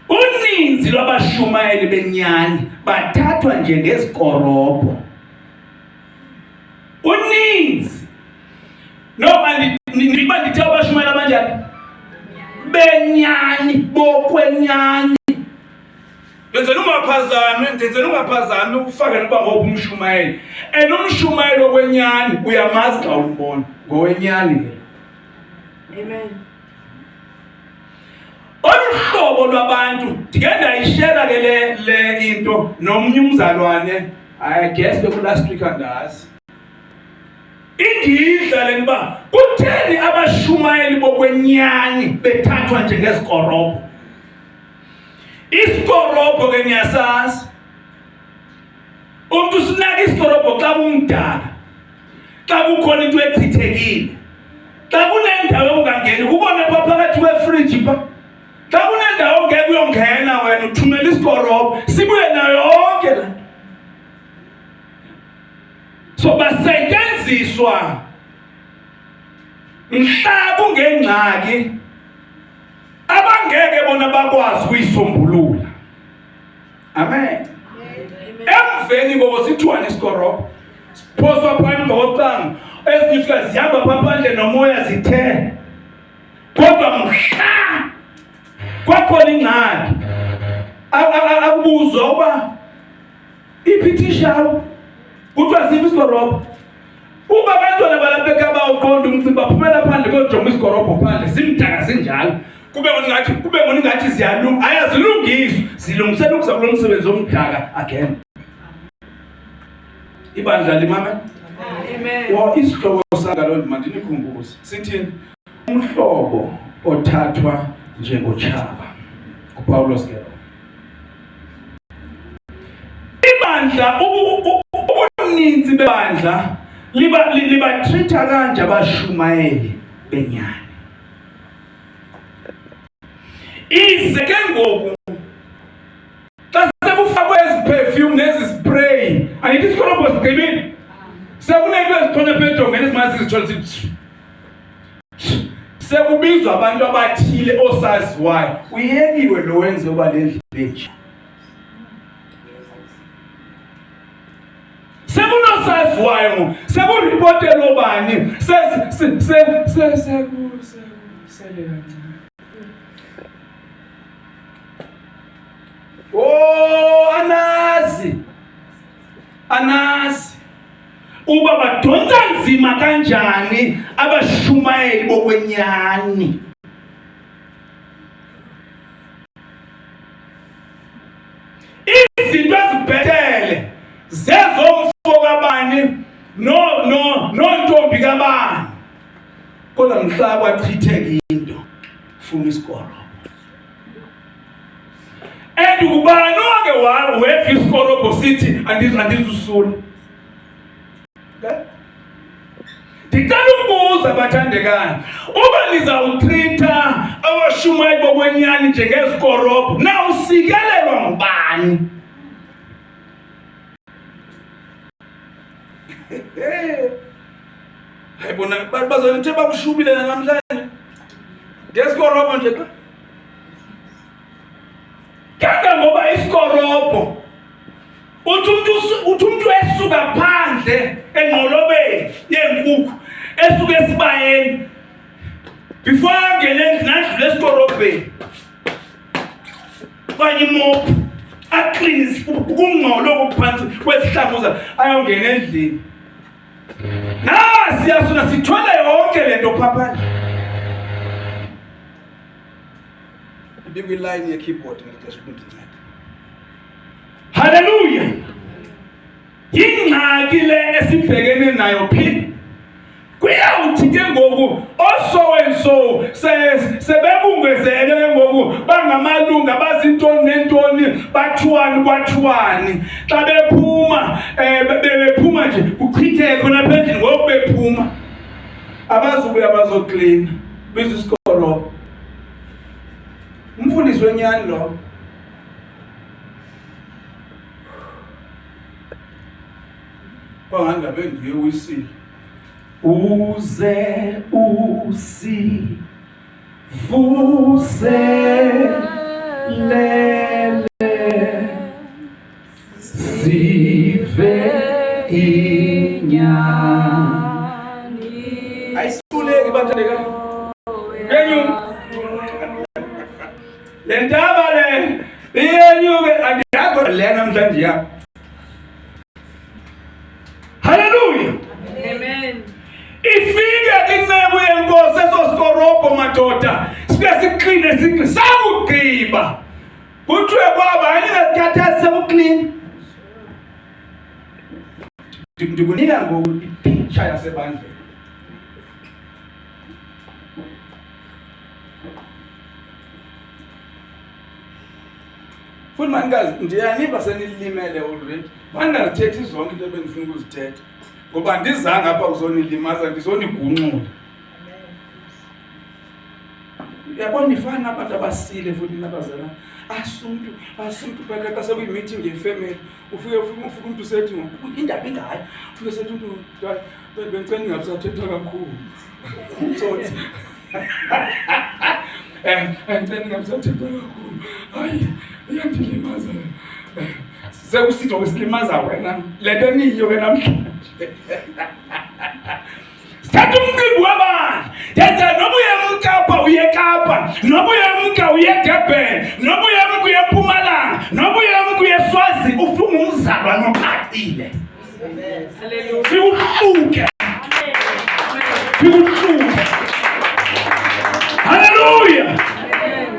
Uninzi lwabashumayeli benyani bathathwa njengezikorobho. Uninzi. Noma ndiba ndithe abashumayeli abanjani? Benyani, bokwenyani. Ndenzela ungaphazami ufake noba ngoku umshumayeli. Umshumayeli okwenyani uyamazi xa umbona ngowenyani ke. Amen. Olu hlobo lwabantu ndike ndayishera ke le into nomnye umzalwane, I guess beku last week andazi. Indidla leniba kutheni abashumayeli bokwenyani bethathwa njengezikorobho. Isikorobho ke ngiyasazi. Umuntu sinaka isikorobho xa kumdala. Xa kukhona into echithekile. Xa kunendawo ongangeni ubone phakathi kwefridge pha. Xa kunendawo ongeke uyongena wena uthumela isikorobho sibuye nayo yonke la. So basetshenziswa mhla kungengxaki abangeke bona bakwazi ukuyisombulula. Amen. Emveni kobo sithiwa isikorobho siphoswa phambi kocango ezifika zihamba phaphandle nomoya zithe. Kodwa mhla kwakhona ingxaki akubuzwa uba iphitishawo kuthiwa siphi isikorobho. Uba abantwana balapha ekhaya bawuqonda umcimbi baphumela phandle kojonga isikorobho phandle simdaka sinjalo. Kube ngoni ngathi ziyalunga ayazilungiswa zilungisela ukuza kulo msebenzi omdaka again. Ibandla limama. Amen. Wo isihloko sangalo manje nikhumbuze. Sithi umhlobo othathwa njengotshaba. uPaulos ke. Ibandla ubuninzi bebandla liba treata kanje abashumayeli benyani. Ize ke ngoku xa sekufakwe perfume nezi spray ayithi isikorobho sigqibile sekunento ezithonya phedongeni ezimazi zithola sithi sekubizwa abantu abathile osaziwayo uyekiwe lo wenze uba lendlela sekunosaziwayo sekuripotela obani anazi uba badonsa nzima kanjani abashumayeli bokwenyani. Izinto ezibhetele zezomfo kabani nontombi kabani kodwa mhla kwachitheka into funa isikorobho. Ubani oke wefa isikorobho sithi andizusula. Ndicela ukubuza bathandekayo uba nizawutreata abashumayeli bokwenyani njengezikorobho na usikelelwa ngubani? Hayi bona bazonithe bakushubile namhlanje ngesikorobho nje xa kanga ngoba isikorobho uthi umuntu esuka phandle engqolobeni yenkukhu esuka esibayeni before angene endlini esikorobheni kanye imophu aclean ukungqolo okuphansi kwesihlanguza ayongena endlini. Siyasuna sithwele yonke lento phaphana. Line ye keyboard ngexesha kundinceda. Hallelujah. Ingxaki le esibhekene nayo phi? Kuyawuthi ke ngoku osowenso sebebungezele ke ngoku bangamalunga bazintoni nentoni bathuwani xa bephuma nje kuchitheke khona phezulu ngoku bephuma abazubuya bazoklina biza isikorobho. Umfundisi wenyani lo kwangabe ndiye uyisile uze usivuselele sive inyani ayisuleki bathandeka yenyu lentaba le iyenyuke andiyago le namhlanje ya. Hallelujah. Amen. Ifike incebo yenkosi esosikorobho madoda sifike siqine sakugqiba kuthiwe kwabani ngezikhathi sekukline ndikunika ngoku ipicture yasebandleni Futhi manikazi ndiyaniva senilimele already. Mandingazithethi zonke into ebendifuna ukuzithetha. Ngoba ndizanga apha uzonilimaza ndizonigunqula. Uyabona nifana abantu abasile futhi nabazalana. Asuntu phakathi xa sekuyi-meeting nge-family. Ufike umuntu usethi indaba ingayo. Ufike sethi umuntu bengicela ngingabisathetha kakhulu. Utsotsi. Ngicela ngingabisathetha kakhulu. Hayi, iyandilimaza. Sekusithi okusilimaza wena. Le nto eniyiyo ke namhlanje. Sithatha umcimbi wabani. Yenza noba uyemkapa uye Kapa, noba uyemka uye Durban, noba uyemka uye Mpumalanga, noba uyemka uye Swazi, ufuna umzalwane oqaqile. Fikuhluke. Fikuhluke. Hallelujah.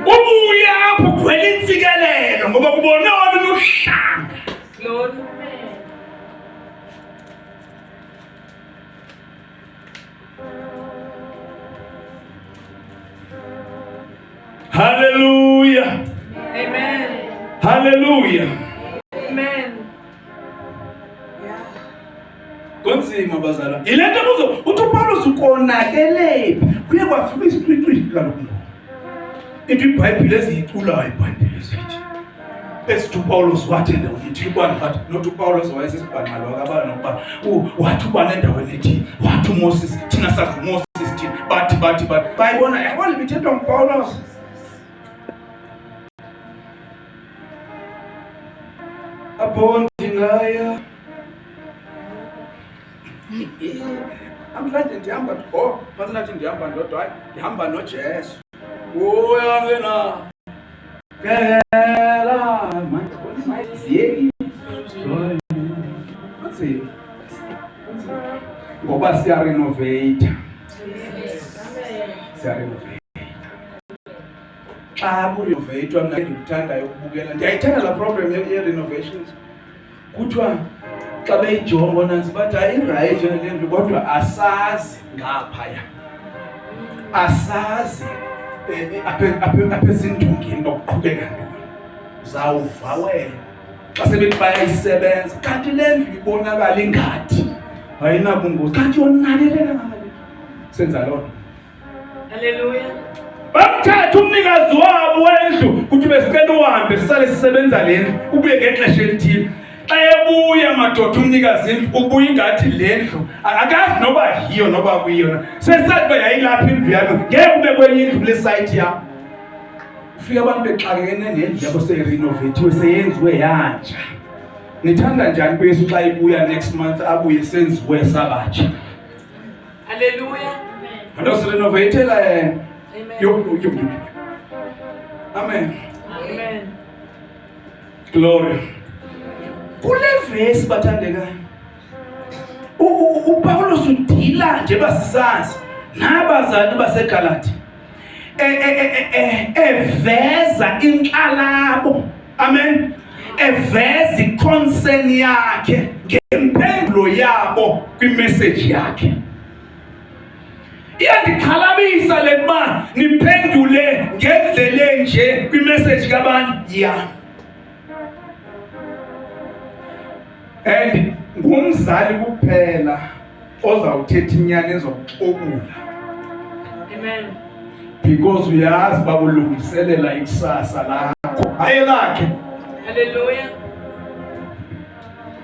Ubuye apho ugcwele intsikelelo ngoba kubona wona uhlanga. Glory. Hallelujah. Amen. Hallelujah. Amen. Konzima bazala. Ile nto buzo uthi uPaulus ukonakele. Kuye kwafika isiqhiqhi kaloku. Into iBhayibhile eziyiculayo iBhayibhile ezithi. Esithi uPaulus wathi endaweni ethi ubani wathi not uPaulus wayesisibhanqalo akabala nokuba wathi ubani endaweni ethi wathi uMoses thina sazi uMoses thina bathi bayibona yabona ibithethwa nguPaulus. Abondi ngaya amhlanje ndihamba nathi ndihamba ndodwa hayi ndihamba noJesu uyangena kela manje ngoba siyarenovate xa kurenovate mna ndikuthandayo ukubukela ndiyayithanda la program ye-renovations kuthiwa xa beyijonga nansi bathi ayirayithi le nto kodwa asazi ngaphaya asazi apha ezindongeni bakuqhubeka ntoni uzawuva wena xa sebethi bayayisebenza kanti le ndlu ibonakala ingathi ayinabungozi kanti yonakelela ngamali senza loo nto. Hallelujah. Bamthatha umnikazi wabo wendlu kuthi besicela uhambe sisale sisebenza le ndlu ubuye ngexesha elithile. Xa ebuya madoda umnikazi indlu ubuye ingathi le ndlu akazi noba yiyo noba kuyiyona sesathi uba yayilapha indlu yabo ngeke ube kwenye indlu kule sayithi yabo. Ufike abantu bexakekene nendlu yabo seyirenovetiwe seyenziwe yanja. Nithanda njani kuyesu xa ibuya next month abuye senziwe sabatsha? Hallelujah. Ando sirenovethela Amen. Amen. Amen. Glory. Kule verse bathandekayo uPaulus udila nje basisazi nabazali baseGalati eveza inkalabo. Amen. Eveza iconcern yakhe ngempendulo yabo kwimessage yakhe. Iyandikhalabisa le kuba niphendule ngendlela enje kwimessage kabantu yami. And ngumzali kuphela ozawuthetha inyani ezokuxobula. Amen. Because uyazi babulungiselela ikusasa lakho hayi lakhe. Hallelujah.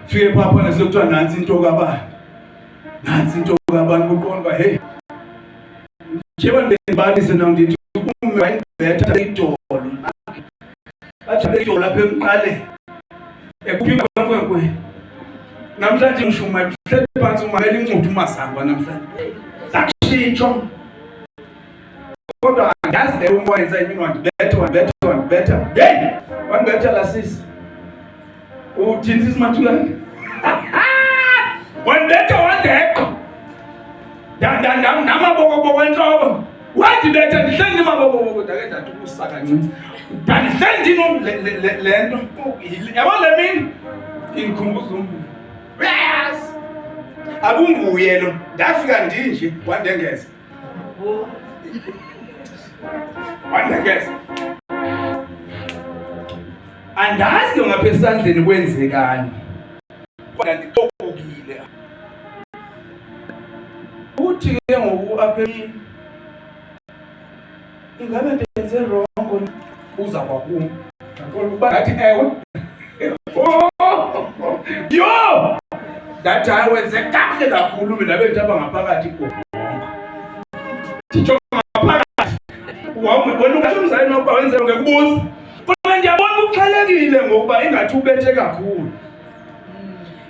Fike papa nesokuthiwa nansi into kabani. Nansi into kabani kuqonda ba hey. Njengoba ndibalise nawo ndithi ukume wayibetha idolo. Athi idolo lapha emqaleni. Ekuphika kwenkwe. Namhlanje ngishuma mhlethe phansi umamela incuthu umasangwa namhlanje. Zakushintsho. Kodwa angazi le umoyenza yini wandibetha. Hey, wandibetha la sisi. Uthini sisi Mathulani? Wandibetha wandekho. Namaboko entloko. Wandibetha ndihleli namaboko ndake ndathi ukusaka kancinci. Ndihleli le nto. Yabona le mini? Ingikhumbuza umntu. Yes. Abunguye lo. Ndafika ndinje wandengeza. Wandengeza. andazi ke ngapha esandleni kwenzekani kodwa ndixokukile uthi ke ngoku apha ingabe ndenze wrong uza kwakum ngakho uba ngathi ewe yo that I wenze kahle kakhulu mina bendaba ngaphakathi kodwa ndijonga ngaphakathi wena ungathi umzali nokuba wenze ngekubuza kodwa ndiyabona uxhelekile ngokuba ingathi ubethe kakhulu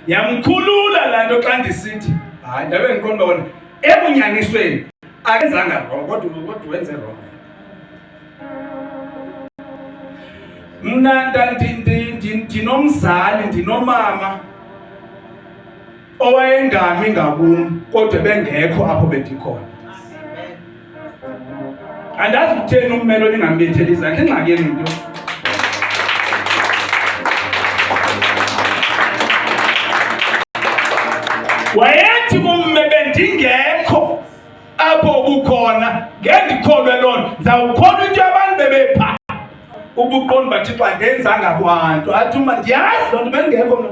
yamkhulula laa nto xa ndisithi hayi ndabe ndiqonda uba wena ebunyanisweni akenzanga wrong kodwa wenze wrong. Mna ndinomzali ndinomama owayengami ngakum kodwa bengekho apho bendikhona. Andazi kutheni ummelo ningambetheli izandla ingxaki yenu nto. Wayethi kumme bendingekho apho ubukhona ngendikholwe loo nto ndizawukhona into abantu bebepha ubuqondo bathi xa ndenzanga kwanto athi uma ndiyazi loo nto bendingekho mna.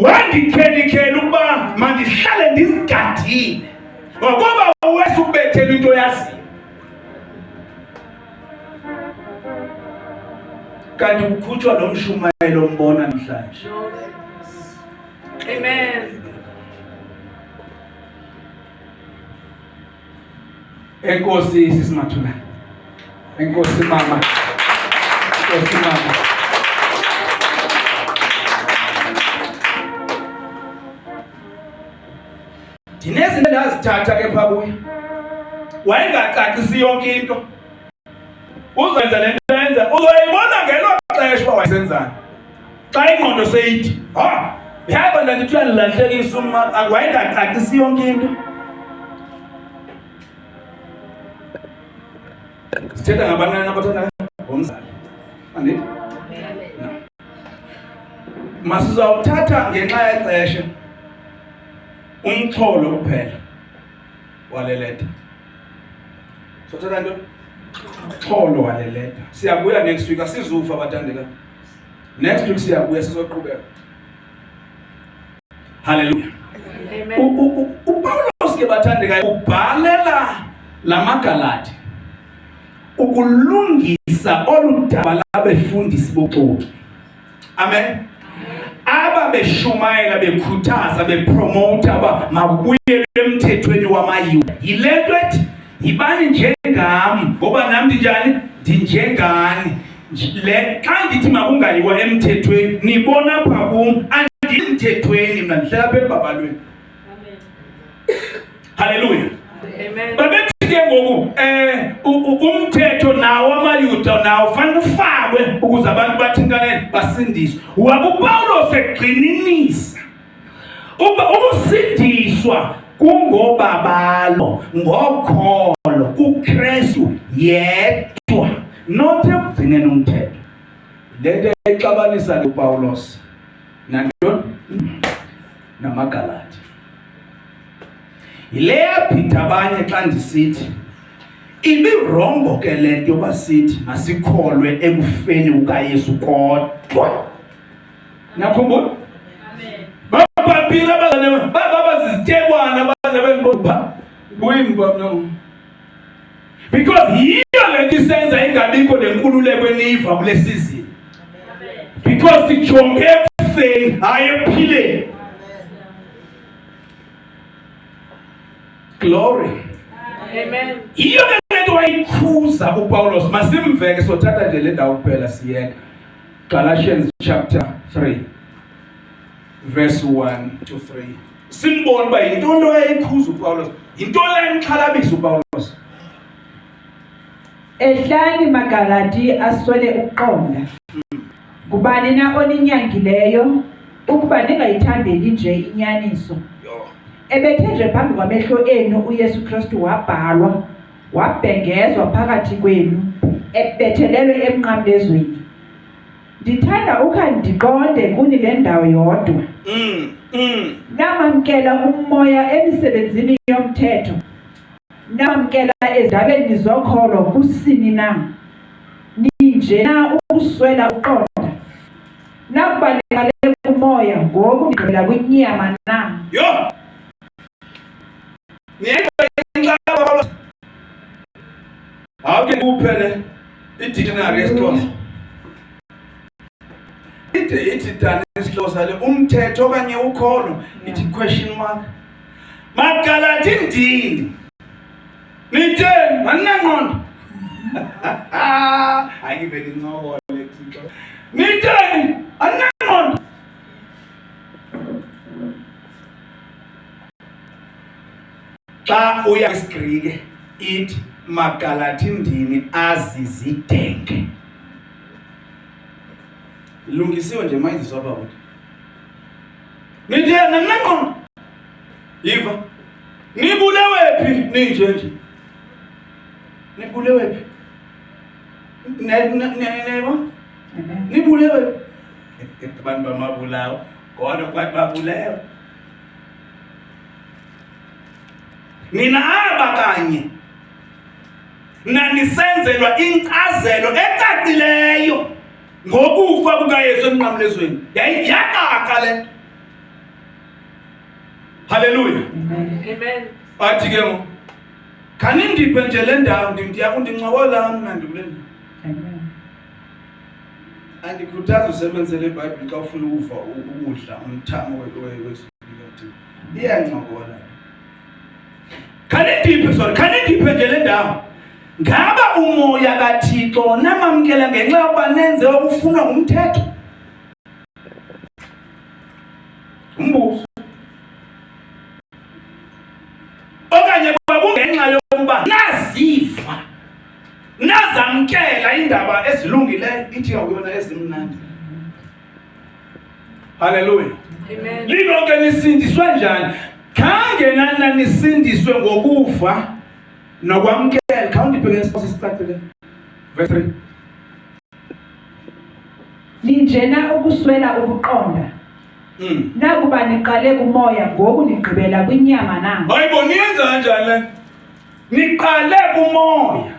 Wandikhelikela ukuba mandihlale ndizigadile ngokuba uwesubethela into yaziyo kanti kukhutshwa lo mshumayelo mbona namhlanje. Amen. Enkosi sisimathula. Enkosi mama. Enkosi mama. Ndinezinto ndazithatha ke phabuya. Wayengacacisi yonke into. Uzenza lento yenza uzoyibona ngelo xesha uba wayisenzana. Xa ingqondo seyithi, yaba ndithi uyanilahlekisa uma wayengacacisi yonke into. Sithetha ngabantu abathanda ngomzali. Andithi? Masizawuthatha ngenxa yexesha umxholo kuphela wale leta. Sothatha nto? Umxholo wale leta. Siyabuya next week asizufa abathandeka. Next week siyabuya sizoqhubeka. Hallelujah. Amen. uPaulos ke bathandeka ubhalela lamaGalati ukulungisa oludaba labefundisi boxoki. Amen. Aba beshumayela bekhuthaza bepromote aba mabuyele emthethweni wamayuda. Yilento ethi yibani njengami ngoba nami njani ndinjengani. Le xa ndithi makungayiwa emthethweni nibona apha kum andimthethweni mina ndihlala phe babalweni. Amen. Hallelujah. Amen. Babethi ke ngoku umthetho nawo amayuda nawo fanele ufakwe ukuze abantu bathintane basindiswe. Waba uPaulos egxininisa ukusindiswa kungobabalo ngokholo kuKristu yedwa not ekugcineni umthetho. Lento exabanisa uPaulos nantoni namaGalati. Yile yaphinda abanye xa ndisithi ibirongo ke lento basithi masikholwe ekufeni ukaYesu kodwa. Nakhumbula? Amen. Bababhila abazalwane babazizitebwana abazabengqopha kuyimba mna. Because yiyo lento isenza ingabikho lenkululeko eniva kule season. Because sijonge ekufeni hayi ephileni. Glory. Amen. Yiyo lento wayikhuza uPaulos. Masimveke sothatha nje le ndawo kuphela siyeka. Galatians chapter 3 verse 1 to 3. Simbona uba yintoni wayikhuza uPaulos. Yintoni ayimxhalabisa uPaulos. Ehlani maGalati aswele ukuqonda. Ngubani na oninyangileyo ukuba ningayithandeli nje inyaniso. Ebethe nje phambi kwamehlo enu uYesu Kristu wabhalwa wabhengezwa phakathi kwenu ebethelelwe emnqamlezweni. Ndithanda ukhandiqonde kuni le ndawo yodwa. Namamkela umoya emisebenzini yomthetho namkela ezindabeni zokholo kusini na ninje na ukuswela uqonda nakubalekale kumoya ngoku nigqibela kwinyama na yo niyenxa awuke kuphele i-dictionary yesiXhosa ithi dani isiXhosa le umthetho okanye ukholo ithi question mark Magalathi ndini nitheni maningqondo ayivele incoko le Thixo nitheni aningqondo xa uya isiGrike ithi Magalathi ndini azizidenge lungisiwe nje mayiziswa abantu nitheni aningqondo Yiva nibulewephi ninje nibulewephi neba nibulewephi abantu bamabulawo kodwa kwathi babulewe nina aba kanye nanisenzelwa inkcazelo ecacileyo ngokufa kukaYesu emnqamlezweni yayiyakaka le Hallelujah. Amen. Athi ke ngo kanindiphe nje le ndawo ndiyakundincokola mna ndikule ndawo. Amen. Andikhuthaza usebenzise le Bible xa ufuna ukuva ukudla umthamo wesipilati. Iyancokola. Kanindiphe nje le ndawo. Ngaba umoya kaThixo namamkela ngenxa yokuba nenze okufunwa ngumthetho. Umbuzo okanye kwakungenxa yokuba nazifa nazamkela indaba ezilungileyo ithi yakuyona ezimnandi. Hallelujah. Amen. Lilonke nisindiswe njani? Khange nana nisindiswe ngokufa nokwamkela. Khawundibheke isicacile. Verse 3. Ninjena ukuswela ukuqonda nakuba niqale kumoya ngoku nigqibela kwinyama na hayibo niyenza kanjani le niqale kumoya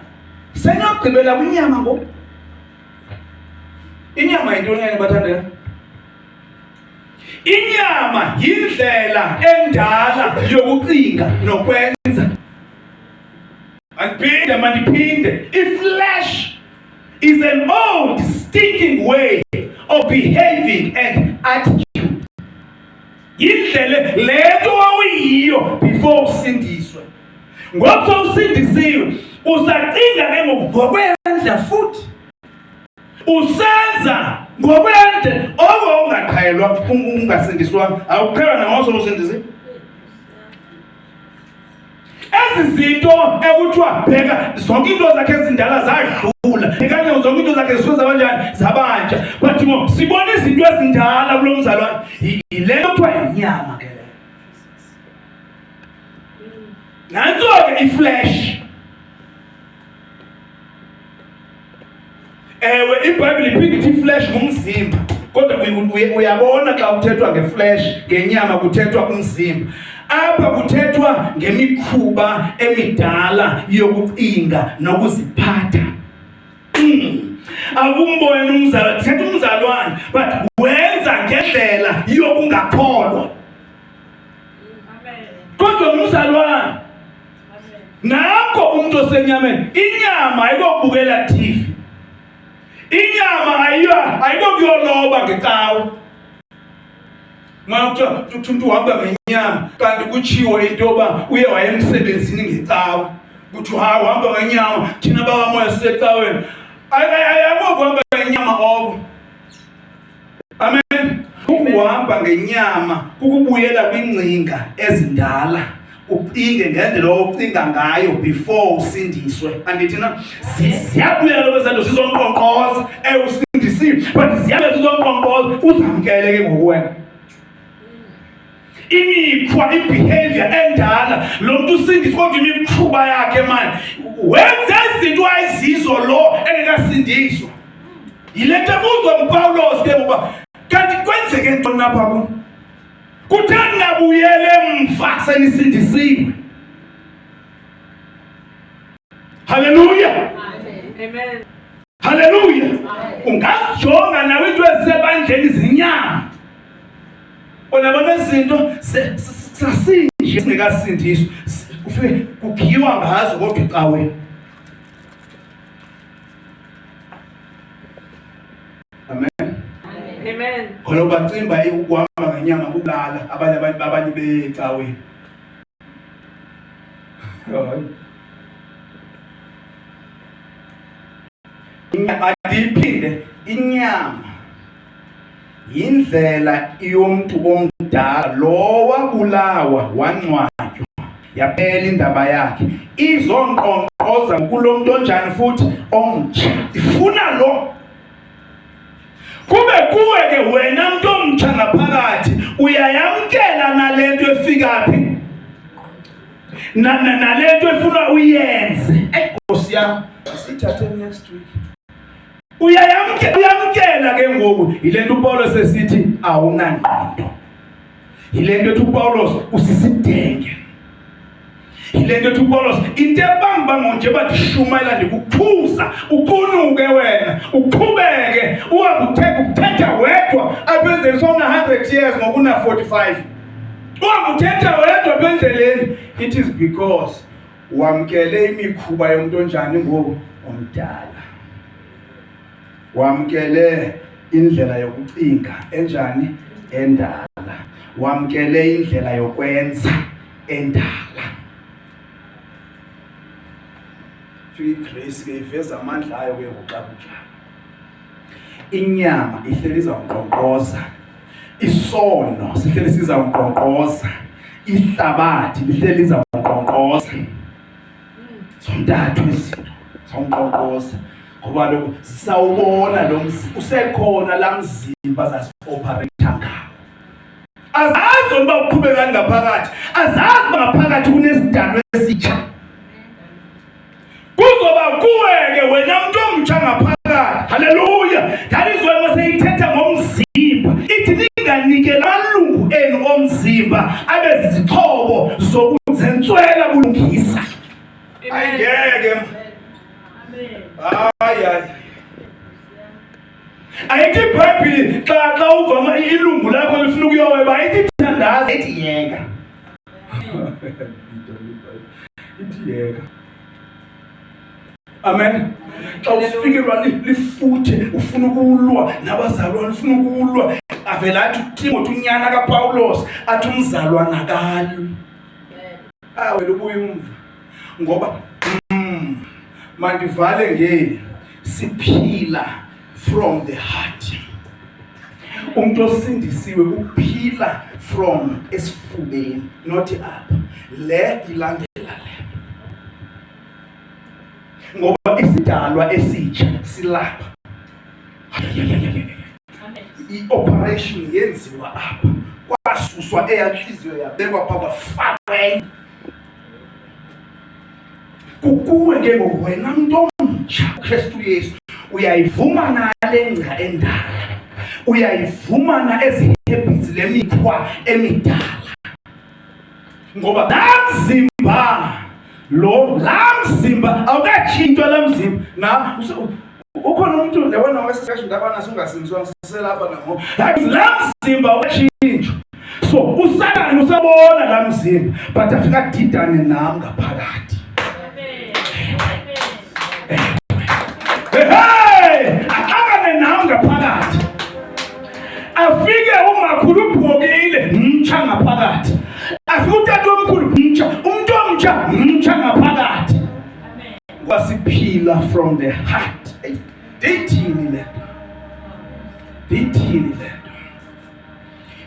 seniyogqibela kwinyama ngoku inyama yintoni yena bathandela inyama yindlela endala yokucinga nokwenza andiphinde mandiphinde iflesh is an old stinking way of behaving and attitude indlela leto wawiyo before usindiswe ngoba usindisiwe usacinga ke ngokwendla futhi usenza ngokwendla ongaqhayelwa ungasindiswa awuqhelwa nangoso usindisiwe ezi zinto ekuthiwa bheka zonke into zakhe ezindala zadlula ekanye zonke into zakhe zisuza kanjani zabanja bathi ngo sibona izinto ezindala kulo mzalwane yile kuthiwa inyama ke le nanso ke iflesh ewe iBhayibhile iphinde ithi iflesh ngumzimba kodwa uyabona xa kuthethwa ngeflesh ngenyama kuthethwa umzimba apha kuthethwa ngemikhuba emidala yokucinga nokuziphatha akumbone umzalwane thetha umzalwane but wenza ngendlela yokungakholwa Amen. kodwa umzalwane nakho umuntu osenyameni inyama ayikokubukela TV inyama ayikokuyoloba ngecawe mawuthiwa umuntu uhamba ngenyama kanti kutshiwo into yoba uye wayemsebenzini ngecawe kuthi uhamba ngenyama thina bakamoya sisecaweni ayakuhamba ngenyama oko amen ukuhamba ngenyama kukubuyela kwingcinga ezindala ucinge ngendlela ocinga ngayo before usindiswe andithina siyabuyela lokho zinto sizonkqonkqoza usindisiwe but ziyabe sizonkqonkqoza uzamkele ke ngokuwena imikhwa ibehavior endala lo muntu usindiswe kodwa imikhuba yakhe manje wenza izinto ayizizo lo engekasindiswa yilento ebuzwa uPawulos ke ngoba kanti kwenzeke into lapha kuno kuthani nabuyele emva senisindisiwe Hallelujah. Amen. Hallelujah. Ungajonga nawe into ezisebandleni izinyama. Unabona izinto sasinje singekasindiswa. Ufike kugiyiwa ngazo kodwa ecaweni. Amen. Amen. Khona bacimba ukuhamba ngenyama kubulala abanye abantu abanye becaweni. Inyama iphinde inyama indlela yomuntu omdala lo wabulawa wancwatywa yaphela indaba yakhe izonqonqoza kulomuntu onjani futhi omtsha ifuna lo kube kuwe ke wena umuntu omtsha ngaphakathi uyayamkela nalento efikaphi nalento efuna uyenze Nkosi yami sithathe next week uyamkela ke ngoku ilento uPaulos esithi awunangqondo ilento ethi uPaulos usisidenge ilento ethi uPaulos into ebamba nje badishumayela ndikuphuza ukunuke wena uqhubeke ukuthetha wedwa abenze sona 100 years ngokuna 45 ukuthetha wedwa bendleleni it is because wamkele imikhuba yomuntu onjani ngoku omdala wamkele indlela yokucinga enjani endala wamkele indlela yokwenza endala Grace ke iveza amandla ayo ke ngoxabuja inyama ihleliza unqonqoza isono sihleli siza unqonqoza ihlabathi lihleliza unqonqoza sontathu izinto sonqonqoza ngoba lokho sisawubona lo usekhona lamzimba zasoperator ngawo azazi uba uqhubeka ngaphakathi azazi ngaphakathi kunesidalo esitsha kuzoba kuweke wena umuntu omtsha ngaphakathi haleluya talizwe maseyithetha ngomzimba ithi ninganikela amalungu enu omzimba abezixhobo zokuzentswela kulungisa ayengeke amen ayithi iBhayibheli xa uvama ilungu lakho lifuna ukuyoweba ayithi thandaza ithi yeka ithi yeka amen xa ufikelwa lifuthe ufuna ukulwa nabazalwane ufuna ukulwa avela athi uTimothy unyana kaPaulos athi umzalwana kalo wena ubuye umva ngoba mandivale ngeli siphila from the heart umuntu osindisiwe uphila from esifubeni not up le ilandela le ngoba isidalwa esitsha silapha i-operation yenziwa apha kwasuswa eyanhliziyo yabekwa phaa kwafakwe kukuwe ke ngoku wena muntu omtsha uKristu Yesu uyayivuma nale ngca endala uyayivuma na ezi habits lemikhwa emidala ngoba lamzimba lamzimba awukatshintshwa lamzimba na ukhona umuntu ndabona wesesession ndabana sungasinzwa siselapha nango lamzimba watshintshwa so uSathane usabona lamzimba but afika didane nami ngaphakathi akakane nami ngaphakathi afike umakhulu ubhokile mtsha ngaphakathi afike utata omkhulu mtsha umuntu omtsha mtsha ngaphakathi amen ngoba siphila from the heart dithini le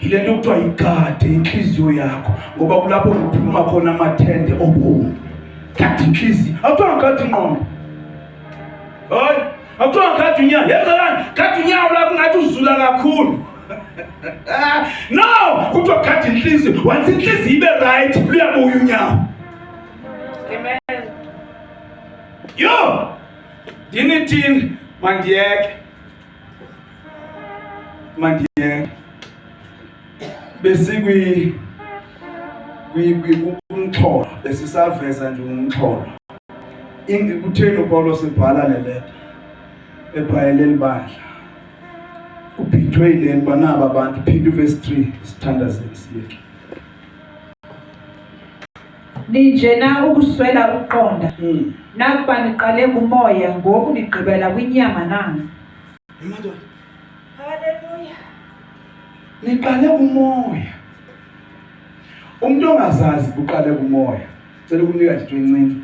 ile nto kuthiwa igade inhliziyo yakho ngoba kulapho kuphuma khona amathende obomi gade inhliziyo awuthiwa gade ingqondo hayi awuthiwa gade unyawo yenzalani gade unyawo lapho ngathi uzula kakhulu no kuthiwa gade inhliziyo once inhliziyo ibe right luyabuya unyawo amen yo dinithini mandiyeke besikwi umxholo besisaveza nje umxholo Kutheni uPaulos ebhala le letter ebhayelela ibandla uphithwe yile banaba abantu phinde verse 3 sithandazeni siyeke Ninjena ukuswela uqonda nakuba niqale kumoya ngoku nigqibela kwinyama nani. Imadoda haleluya niqale kumoya umuntu ongazazi uqale kumoya cela ukunika nje encane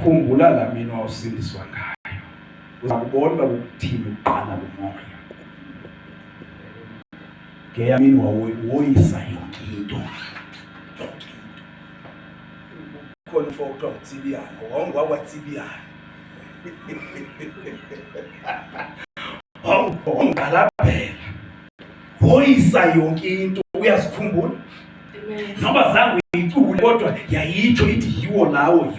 khumbula la mina wawusindiswa ngayo uzakubona ukuthini uqala kumoya ngeyamini wawoyisa yonke into khona foto uThibiyana wangwakwaThibiyana ongqalaphela woyisa yonke into uyasikhumbula noba zange uyicule kodwa yayitsho ithi yiwo lawo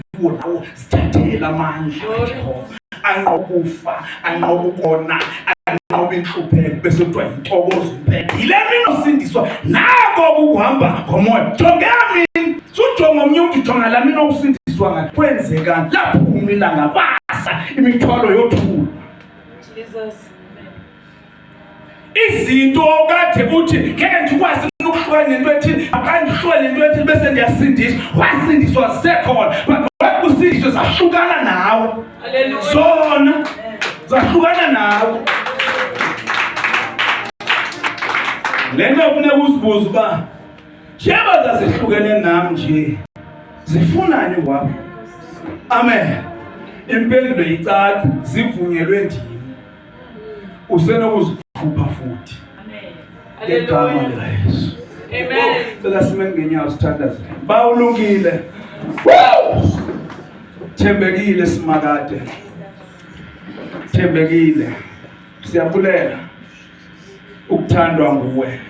sithathela amandla kaJehova anqokufa anqokubona anqobe inhlupheko bese kuthiwa intokozo impela yile mina osindiswa nako ukuhamba ngomoya jongani sujonga omnye ujonga la mina okusindiswa ngathi kwenzekani laphuma ilanga kwasa imithwalo yothula Jesus. izinto okade uthi ngeke ndikwazi ukuhlukana nento ethile akandihlole nento ethile bese ndiyasindiswa wasindiswa zisekhona but wakusindiswa zahlukana nawe Hallelujah. zona zahlukana nawe lento kufuneka uzibuze uba njeba zasehlukene nami nje zifunani kwabo amen impendulo icaca zivunyelwe ndini usenokuzikhupha futhi ngegama likaYesu Amen. cela sime ngenyawo sithandazele bawulungile thembekile simakade thembekile siyabulela ukuthandwa nguwe